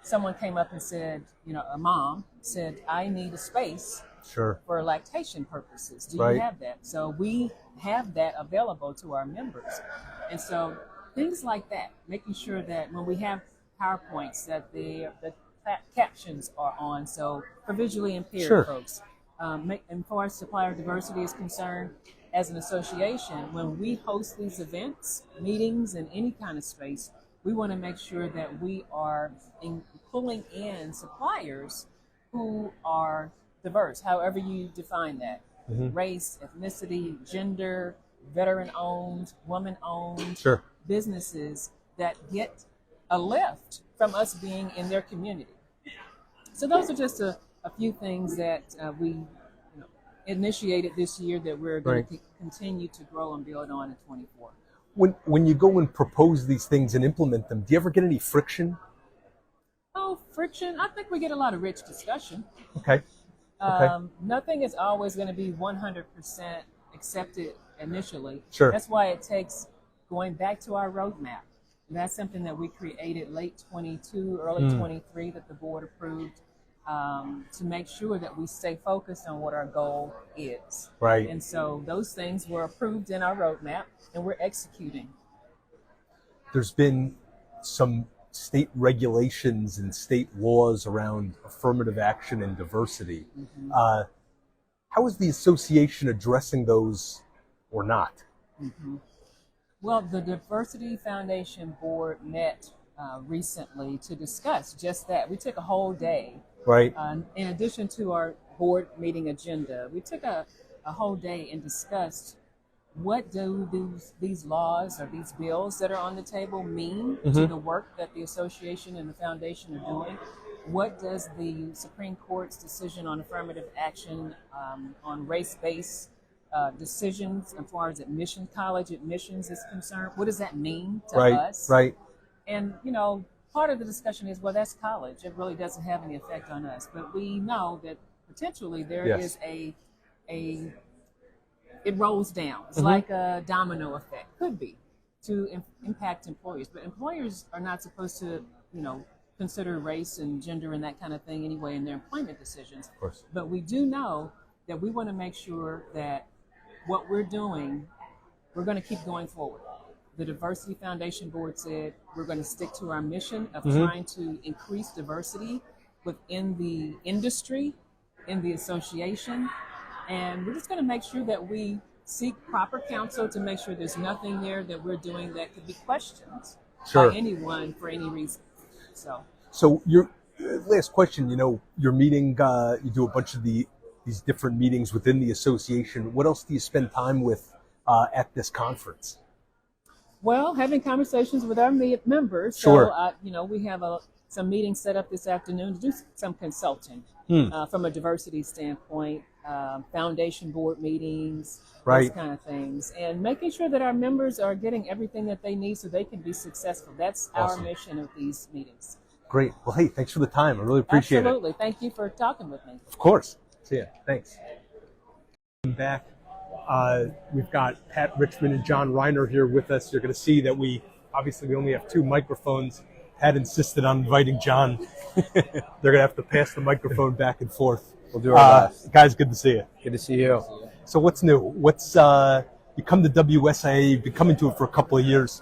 someone came up and said, a mom said, I need a space Sure. for lactation purposes. Do Right. you have that? So we have that available to our members. And so things like that, making sure that when we have PowerPoints that the captions are on, so for visually impaired Sure. folks. And as far as supplier diversity is concerned, as an association, when we host these events, meetings, in any kind of space, we want to make sure that we are pulling in suppliers who are diverse, however you define that. Race, ethnicity, gender, veteran-owned, woman-owned Sure. businesses that get a lift from us being in their community. So those are just a few things that we initiated this year that we're going to continue to grow and build on in 24. When you go and propose these things and implement them, do you ever get any friction? Oh, friction. I think we get a lot of rich discussion. Okay. Nothing is always going to be 100% accepted initially. Sure. That's why it takes going back to our roadmap. And that's something that we created late 22, early 23 that the board approved, to make sure that we stay focused on what our goal is. Right. And so those things were approved in our roadmap, and we're executing. There's been some state regulations and state laws around affirmative action and diversity. How is the association addressing those or not? Well, the Diversity Foundation Board met recently to discuss just that. We took a whole day. Right. In addition to our board meeting agenda, we took a whole day and discussed what do these laws or these bills that are on the table mean to the work that the association and the foundation are doing. What does the Supreme Court's decision on affirmative action on race-based decisions as far as college admissions is concerned, what does that mean to us? Right. And, part of the discussion is, well, that's college. It really doesn't have any effect on us. But we know that potentially there is it rolls down. It's like a domino effect, could be, to impact employers. But employers are not supposed to, consider race and gender and that kind of thing anyway in their employment decisions. Of course. But we do know that we want to make sure that what we're doing, we're going to keep going forward. The Diversity Foundation Board said we're going to stick to our mission of trying to increase diversity within the industry, in the association, and we're just going to make sure that we seek proper counsel to make sure there's nothing there that we're doing that could be questioned by anyone for any reason. So your last question, your meeting, you do a bunch of these different meetings within the association. What else do you spend time with at this conference? Well, having conversations with our members. Sure. So, we have some meetings set up this afternoon to do some consulting from a diversity standpoint, foundation board meetings, those kind of things, and making sure that our members are getting everything that they need so they can be successful. That's our mission of these meetings. Great. Well, hey, thanks for the time. I really appreciate it. Absolutely. Thank you for talking with me. Of course. See ya. Thanks. Back We've got Pat Richmond and John Reiner here with us. You're going to see that we only have 2 microphones. Pat insisted on inviting John. They're going to have to pass the microphone back and forth. We'll do our best. Guys, good to see you. Good to see you. So what's new? You come to WSIA, you've been coming to it for a couple of years.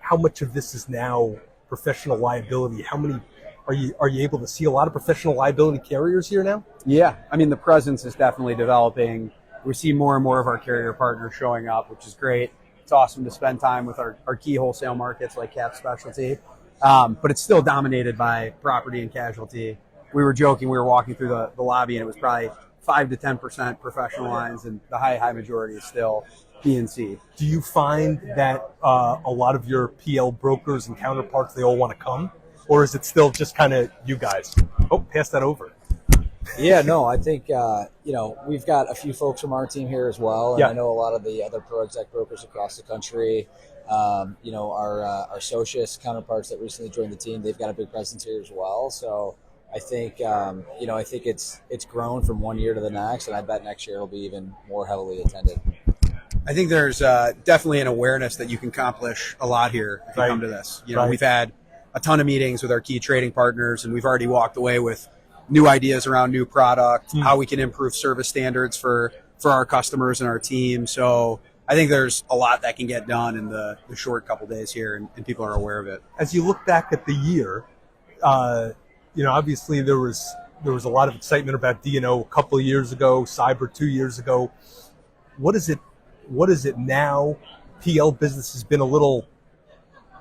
How much of this is now professional liability? How many are you able to see a lot of professional liability carriers here now? Yeah, I mean, the presence is definitely developing. We see more and more of our carrier partners showing up, which is great. It's awesome to spend time with our key wholesale markets like CapSpecialty, but it's still dominated by property and casualty. We were joking, we were walking through the lobby, and it was probably 5 to 10% professional lines, and the high majority is still P&C. Do you find that a lot of your PL brokers and counterparts, they all want to come? Or is it still just kind of you guys? Oh, pass that over. Yeah, no, I think, we've got a few folks from our team here as well. And yeah. I know a lot of the other pro exec brokers across the country, our Socius counterparts that recently joined the team, they've got a big presence here as well. So I think, I think it's grown from one year to the next, and I bet next year it'll be even more heavily attended. I think there's definitely an awareness that you can accomplish a lot here if you come to this. We've had a ton of meetings with our key trading partners, and we've already walked away with new ideas around new product, how we can improve service standards for our customers and our team. So I think there's a lot that can get done in the short couple days here, and people are aware of it. As you look back at the year, obviously there was a lot of excitement about D&O a couple of years ago, cyber 2 years ago. What is it now? PL business has been a little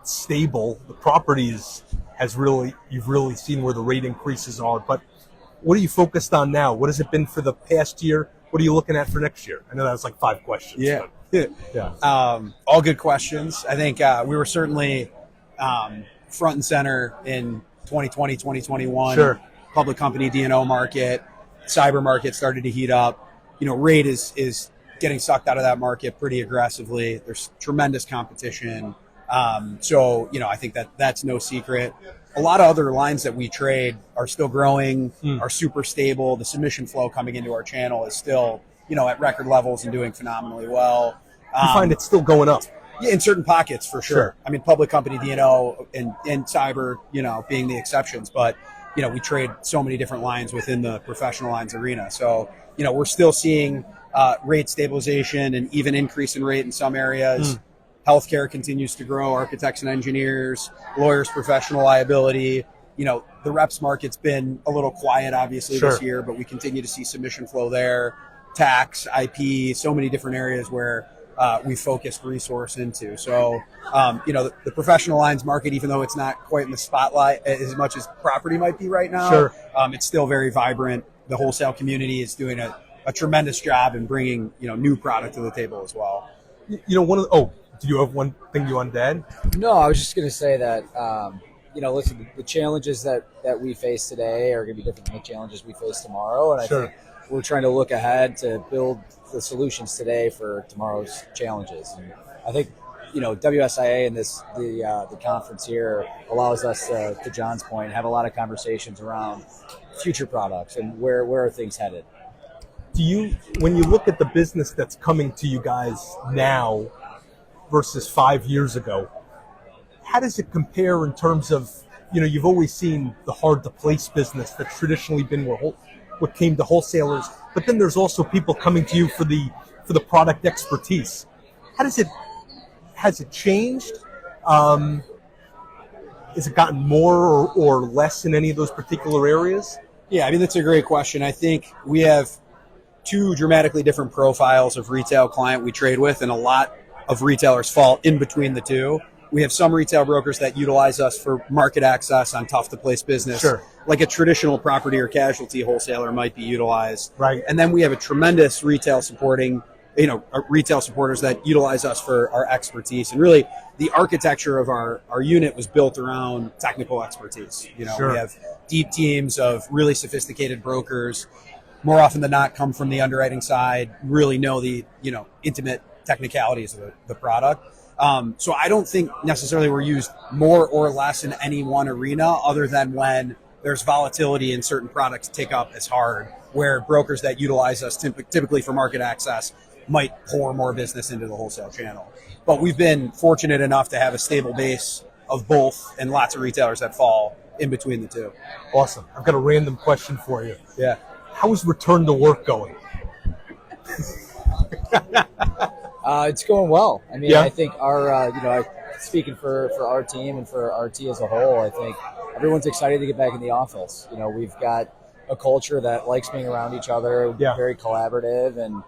stable. The properties you've really seen where the rate increases are. But what are you focused on now? What has it been for the past year? What are you looking at for next year? I know that was like 5 questions. Yeah. Yeah. All good questions. I think we were certainly front and center in 2020, 2021. Sure. Public company D&O market, cyber market started to heat up. Rate is getting sucked out of that market pretty aggressively. There's tremendous competition. I think that's no secret. A lot of other lines that we trade are still growing, are super stable. The submission flow coming into our channel is still, at record levels and doing phenomenally well. You find it's still going up? Yeah, in certain pockets for sure. I mean, public company D&O and cyber, being the exceptions, but we trade so many different lines within the professional lines arena. So, we're still seeing rate stabilization and even increase in rate in some areas. Healthcare continues to grow, architects and engineers, lawyers, professional liability. The reps market's been a little quiet, obviously, this year, but we continue to see submission flow there. Tax, IP, so many different areas where we focused resource into. So, the professional lines market, even though it's not quite in the spotlight as much as property might be right now, it's still very vibrant. The wholesale community is doing a tremendous job in bringing, new product to the table as well. Do you have one thing you want to add? No, I was just going to say that, listen, the challenges that we face today are going to be different than the challenges we face tomorrow. And I think we're trying to look ahead to build the solutions today for tomorrow's challenges. And I think, WSIA and the conference here allows us, to John's point, have a lot of conversations around future products and where are things headed. When you look at the business that's coming to you guys now versus 5 years ago, how does it compare in terms of, you've always seen the hard to place business that's traditionally been what came to wholesalers, but then there's also people coming to you for the product expertise. Has it changed? Has it gotten more or less in any of those particular areas? Yeah, I mean, that's a great question. I think we have 2 dramatically different profiles of retail client we trade with, and a lot of retailers fall in between the 2. We have some retail brokers that utilize us for market access on tough to place business, like a traditional property or casualty wholesaler might be utilized. Right. And then we have a tremendous retail supporters that utilize us for our expertise. And really, the architecture of our unit was built around technical expertise. We have deep teams of really sophisticated brokers, more often than not come from the underwriting side, really know the, intimate technicalities of the product. So I don't think necessarily we're used more or less in any one arena, other than when there's volatility in certain products take up as hard, where brokers that utilize us typically for market access might pour more business into the wholesale channel. But we've been fortunate enough to have a stable base of both and lots of retailers that fall in between the two. Awesome. I've got a random question for you. Yeah. How is return to work going? It's going well. I mean, Yeah. I think our, speaking for our team and for RT as a whole, I think everyone's excited to get back in the office. We've got a culture that likes being around each other, very collaborative, and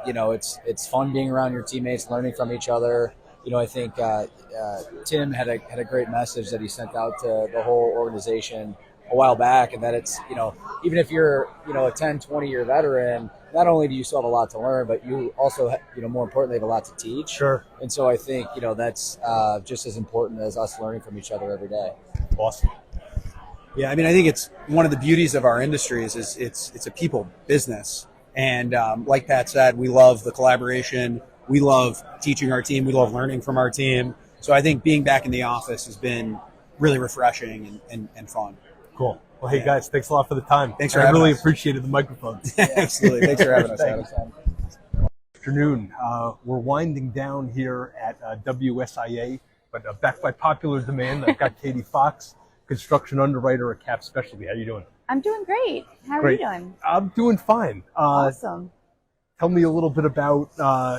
it's fun being around your teammates, learning from each other. I think Tim had a great message that he sent out to the whole organization a while back, and that it's, even if you're, a 10, 20-year veteran, not only do you still have a lot to learn, but you also, more importantly, have a lot to teach. Sure. And so I think, that's just as important as us learning from each other every day. Awesome. Yeah, I mean, I think it's one of the beauties of our industry is it's a people business. And like Pat said, we love the collaboration. We love teaching our team. We love learning from our team. So I think being back in the office has been really refreshing and fun. Cool. Well, hey, guys, thanks a lot for the time. Thanks for having I really us. appreciated the microphones. Absolutely. Thanks for having us. Thanks. Afternoon. We're winding down here at WSIA, but back by popular demand, I've got Kaytee Fox, construction underwriter at CapSpecialty. How you doing? I'm doing great. How are you doing? I'm doing fine. Awesome. Tell me a little bit about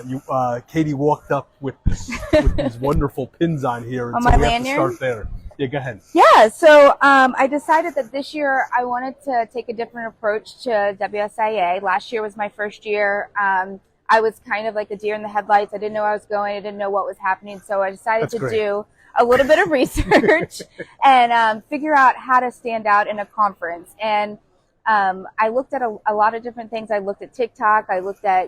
you. Kaytee walked up with these wonderful pins on here, On so my we have lanyard? to start there. Yeah, go ahead. Yeah, so I decided that this year I wanted to take a different approach to WSIA. Last year was my first year. I was kind of like a deer in the headlights. I didn't know where I was going. I didn't know what was happening. So I decided to do a little bit of research and figure out how to stand out in a conference. And I looked at a lot of different things. I looked at TikTok. I looked at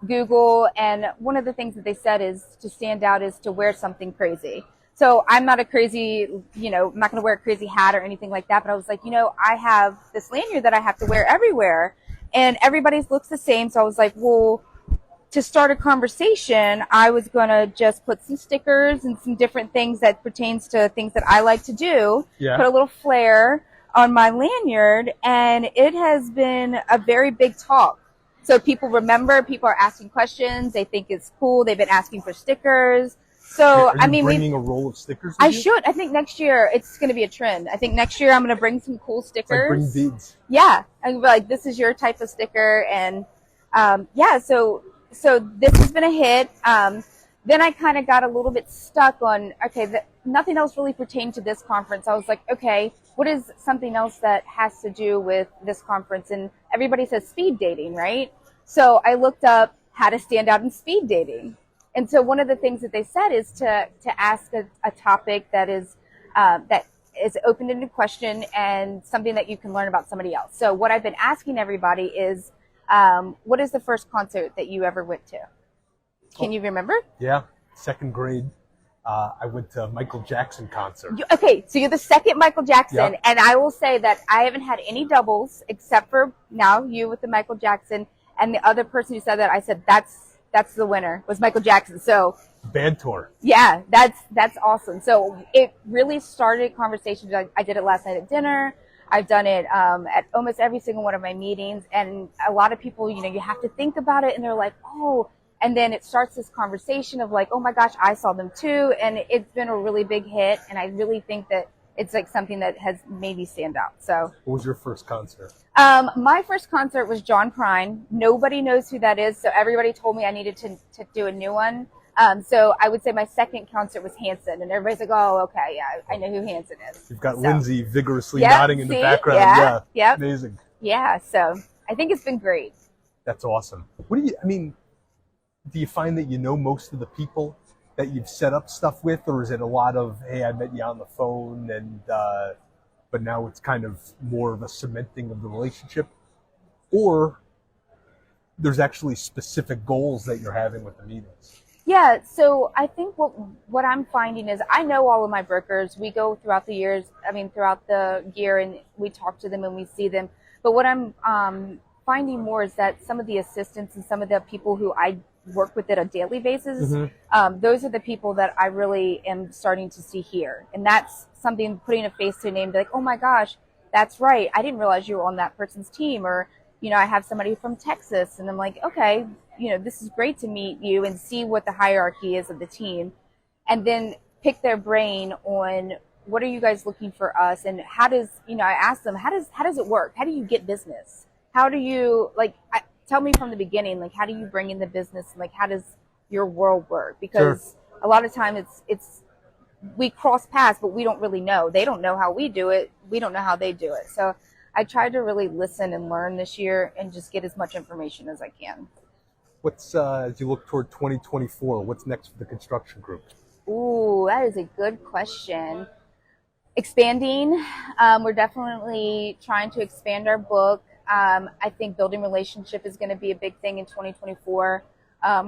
Google. And one of the things that they said is to stand out is to wear something crazy. So I'm not a crazy, I'm not going to wear a crazy hat or anything like that. But I was like, I have this lanyard that I have to wear everywhere. And everybody's looks the same. So I was like, well, to start a conversation, I was going to just put some stickers and some different things that pertains to things that I like to do. Yeah. Put a little flair on my lanyard. And it has been a very big talk. So people remember, people are asking questions. They think it's cool. They've been asking for stickers. So, Are you bringing a roll of stickers with I you? should. I think next year it's going to be a trend. I think next year I'm going to bring some cool stickers. Like bring beads. Yeah. I'm gonna be like, this is your type of sticker. And, so this has been a hit. Then I kind of got a little bit stuck on, nothing else really pertained to this conference. I was like, okay, what is something else that has to do with this conference? And everybody says speed dating, right? So I looked up how to stand out in speed dating. And so one of the things that they said is to ask a topic that is open into question and something that you can learn about somebody else. So what I've been asking everybody is, what is the first concert that you ever went to? Can you remember? Yeah, second grade. I went to a Michael Jackson concert. Okay, so you're the second Michael Jackson, Yep. and I will say that I haven't had any doubles except for now you with the Michael Jackson, and the other person who said that, I said that's the winner was Michael Jackson. So Band tour. yeah, that's awesome. So it really started conversations. I did it last night at dinner. I've done it at almost every single one of my meetings, and a lot of people, you have to think about it, and they're like, oh. And then it starts this conversation of like, oh my gosh, I saw them too. And it's been a really big hit. And I really think that it's like something that has made me stand out. So What was your first concert? my first concert was John Prine. Nobody knows who that is. So everybody told me I needed to do a new one. So I would say my second concert was Hanson. And everybody's like, oh, okay, yeah, I know who Hanson is. You've got So- Lindsay vigorously Yep, nodding in the see? background. Yeah, yep. Amazing. Yeah, so I think it's been great. That's awesome. Do you find that you know most of the people that you've set up stuff with, or is it a lot of, hey, I met you on the phone, and but now it's kind of more of a cementing of the relationship? Or there's actually specific goals that you're having with the meetings? Yeah, so I think what I'm finding is I know all of my brokers. We go throughout the year, and we talk to them and we see them. But what I'm finding more is that some of the assistants and some of the people who I work with it on a daily basis, those are the people that I really am starting to see here. And that's something, putting a face to a name, be like, oh my gosh, that's right. I didn't realize you were on that person's team. Or I have somebody from Texas, and I'm like, okay, this is great to meet you and see what the hierarchy is of the team, and then pick their brain on what are you guys looking for us, and how does, I asked them, how does it work? How do you get business? How do you, tell me from the beginning, how do you bring in the business, and how does your world work? Because a lot of time it's we cross paths, but we don't really know. They don't know how we do it. We don't know how they do it. So I tried to really listen and learn this year and just get as much information as I can. What's, as you look toward 2024, what's next for the construction group? Ooh, that is a good question. Expanding. We're definitely trying to expand our book. I think building relationship is going to be a big thing in 2024.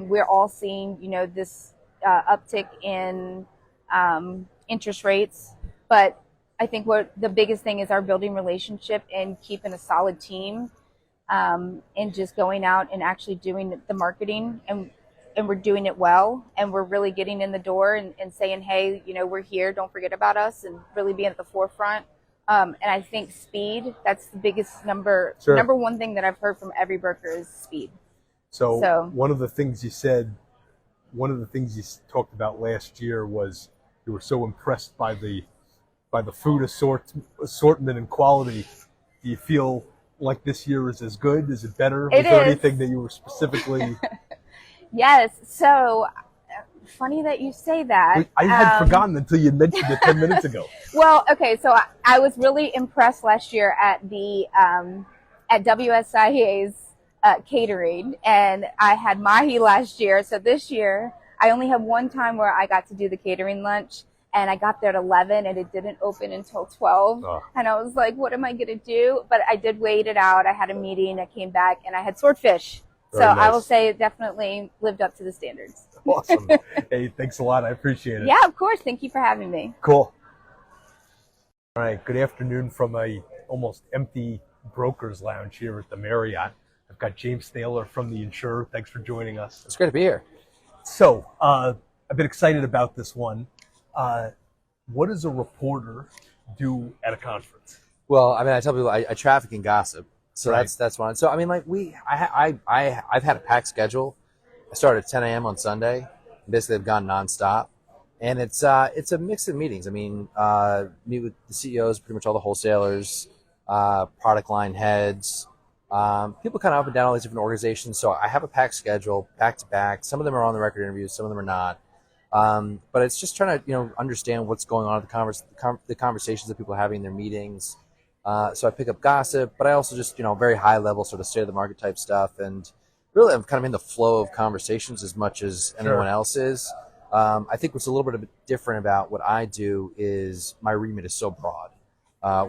We're all seeing, this uptick in interest rates, but I think what the biggest thing is our building relationship and keeping a solid team, and just going out and actually doing the marketing, and we're doing it well, and we're really getting in the door and saying, hey, we're here, don't forget about us, and really being at the forefront. And I think speed, that's the biggest number one thing that I've heard from every broker is speed. So one of the things you talked about last year was you were so impressed by the food assortment and quality. Do you feel like this year is as good? Is it better? Was there anything that you were specifically? Yes. So funny that you say that. I had forgotten until you mentioned it 10 minutes ago. Well, okay. So I was really impressed last year at the at WSIA's catering, and I had mahi last year. So this year I only have one time where I got to do the catering lunch, and I got there at 11 and it didn't open until 12. Oh. And I was like, what am I going to do? But I did wait it out. I had a meeting, I came back, and I had swordfish. Very nice. I will say it definitely lived up to the standards. Awesome. Hey, thanks a lot. I appreciate it. Yeah, of course. Thank you for having me. Cool. All right. Good afternoon from a almost empty broker's lounge here at the Marriott. I've got James Thaler from the Insurer. Thanks for joining us. It's great to be here. So I've been excited about this one. What does a reporter do at a conference? Well, I tell people I traffic and gossip. So right. that's one. So I've had a packed schedule. I started at 10 a.m. on Sunday. Basically, I've gone nonstop, and it's a mix of meetings. Meet with the CEOs, pretty much all the wholesalers, product line heads, people kind of up and down all these different organizations. So I have a packed schedule, back to back. Some of them are on the record interviews, some of them are not. But it's just trying to understand what's going on at the conversations that people are having in their meetings. So I pick up gossip, but I also just, very high level sort of state of the market type stuff. And really, I'm kind of in the flow of conversations as much as anyone else is. I think what's a little bit different about what I do is my remit is so broad.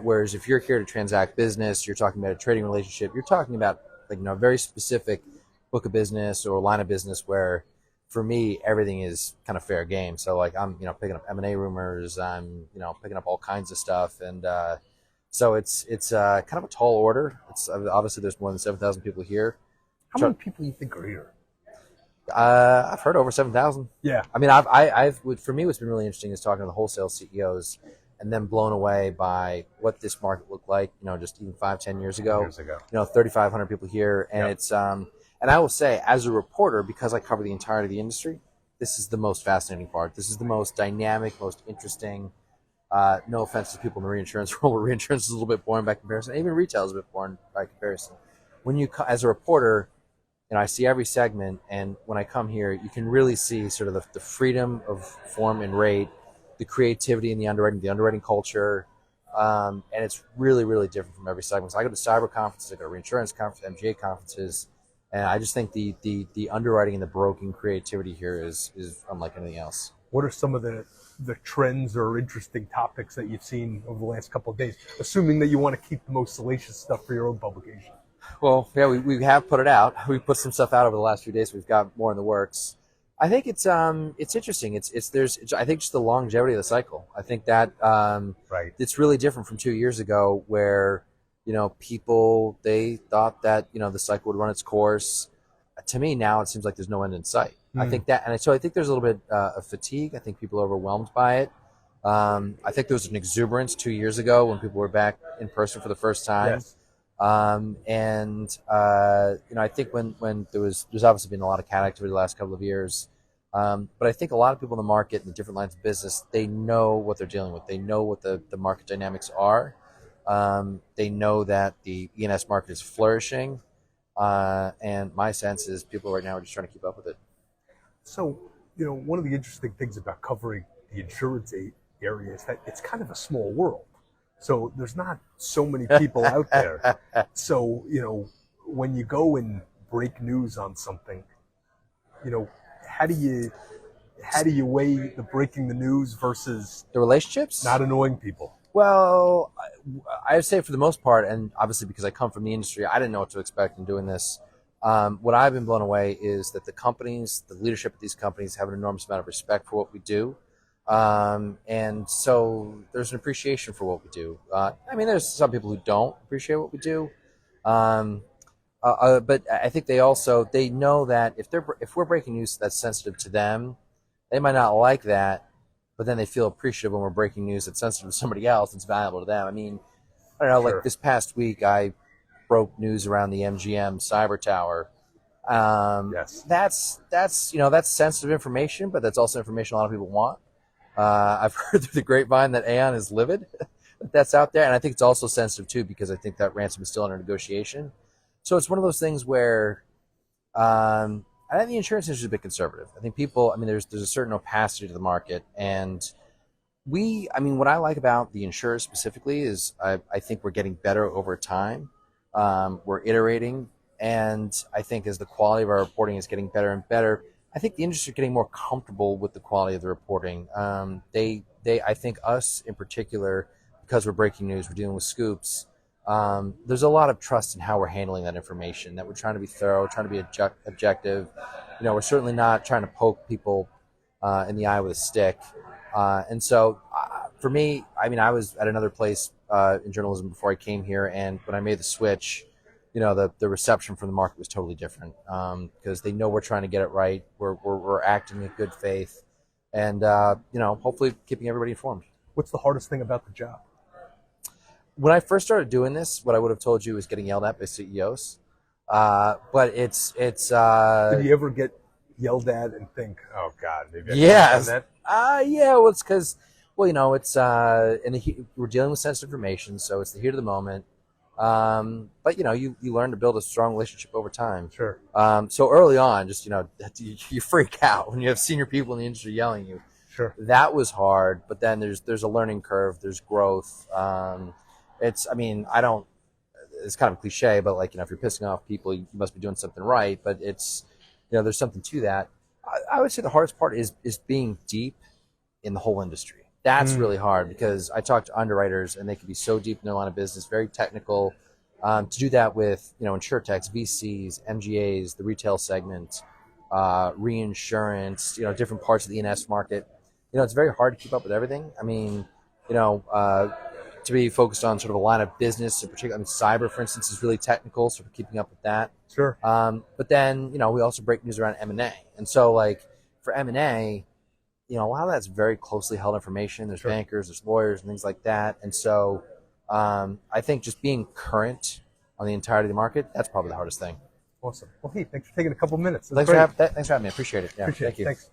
Whereas if you're here to transact business, you're talking about a trading relationship, you're talking about a very specific book of business or line of business where for me, everything is kind of fair game. So I'm, picking up M&A rumors, I'm, picking up all kinds of stuff. And, so it's kind of a tall order. It's obviously there's more than 7,000 people here. How many people do you think are here? I've heard over 7,000. Yeah. For me, what's been really interesting is talking to the wholesale CEOs and then blown away by what this market looked like, just even 5-10 years ago. 3,500 people here. And it's, and I will say as a reporter, because I cover the entirety of the industry, this is the most fascinating part. This is the most dynamic, most interesting. No offense to people in the reinsurance world, but reinsurance is a little bit boring by comparison. Even retail is a bit boring by comparison. When you, as a reporter, I see every segment, and when I come here, you can really see sort of the freedom of form and rate, the creativity in the underwriting culture, and it's really, really different from every segment. So I go to cyber conferences, I go to reinsurance conferences, MGA conferences, and I just think the underwriting and the broking creativity here is unlike anything else. What are some of the trends or interesting topics that you've seen over the last couple of days, assuming that you want to keep the most salacious stuff for your own publication? Well, yeah, we have put it out. We put some stuff out over the last few days. We've got more in the works. I think it's interesting. I think just the longevity of the cycle. I think that it's really different from 2 years ago where, people, they thought that, the cycle would run its course. To me now, it seems like there's no end in sight. I think that, and so I think there's a little bit of fatigue. I think people are overwhelmed by it. I think there was an exuberance 2 years ago when people were back in person for the first time. Yes. I think when there's obviously been a lot of cat activity the last couple of years, but I think a lot of people in the market in the different lines of business, they know what they're dealing with. They know what the market dynamics are. They know that the E&S market is flourishing, and my sense is people right now are just trying to keep up with it. So, one of the interesting things about covering the insurance area is that it's kind of a small world. So there's not so many people out there. So, when you go and break news on something, how do you weigh the breaking the news versus the relationships? Not annoying people. Well, I would say for the most part, and obviously because I come from the industry, I didn't know what to expect in doing this. What I've been blown away is that the companies, the leadership of these companies have an enormous amount of respect for what we do. And so there's an appreciation for what we do. There's some people who don't appreciate what we do. But I think they know that if we're breaking news that's sensitive to them, they might not like that, but then they feel appreciative when we're breaking news that's sensitive to somebody else. It's valuable to them. I don't know, Sure. Like this past week, I broke news around the MGM cyber tower. Yes. That's sensitive information, but that's also information a lot of people want. I've heard through the grapevine that Aon is livid that's out there, and I think it's also sensitive too because I think that ransom is still under negotiation. So it's one of those things where I think the insurance industry is a bit conservative. I think people, there's a certain opacity to the market, and what I like about the insurers specifically is I think we're getting better over time. We're iterating, and I think as the quality of our reporting is getting better and better, I think the industry is getting more comfortable with the quality of the reporting. I think us in particular, because we're breaking news, we're dealing with scoops. There's a lot of trust in how we're handling that information, that we're trying to be thorough, trying to be objective. We're certainly not trying to poke people in the eye with a stick. And so for me, I was at another place in journalism before I came here, and when I made the switch, the reception from the market was totally different because they know we're trying to get it right. We're acting in good faith, and hopefully keeping everybody informed. What's the hardest thing about the job? When I first started doing this, what I would have told you was getting yelled at by CEOs. But it's. Did you ever get yelled at and think, "Oh God, maybe I yes, that"? Yeah. Well, it's because, it's we're dealing with sensitive information, so it's the heat of the moment. But you learn to build a strong relationship over time. Sure. So early on, just you freak out when you have senior people in the industry yelling at you. Sure. That was hard, but then there's a learning curve. There's growth. It's kind of a cliche, but if you're pissing off people, you must be doing something right. But it's, there's something to that. I would say the hardest part is being deep in the whole industry. That's really hard because I talk to underwriters and they can be so deep in their line of business, very technical. To do that with, insurtechs, VCs, MGAs, the retail segment, reinsurance, different parts of the E&S market. It's very hard to keep up with everything. To be focused on sort of a line of business in particular. Cyber, for instance, is really technical, so we're keeping up with that. Sure. But then, we also break news around M&A. And so, for M&A, a lot of that's very closely held information. There's bankers, there's lawyers, and things like that. And so I think just being current on the entirety of the market, that's probably the hardest thing. Awesome. Well, hey, thanks for taking a couple minutes. Thanks for having me. I appreciate it. Yeah, Appreciate thank it. you. Thanks.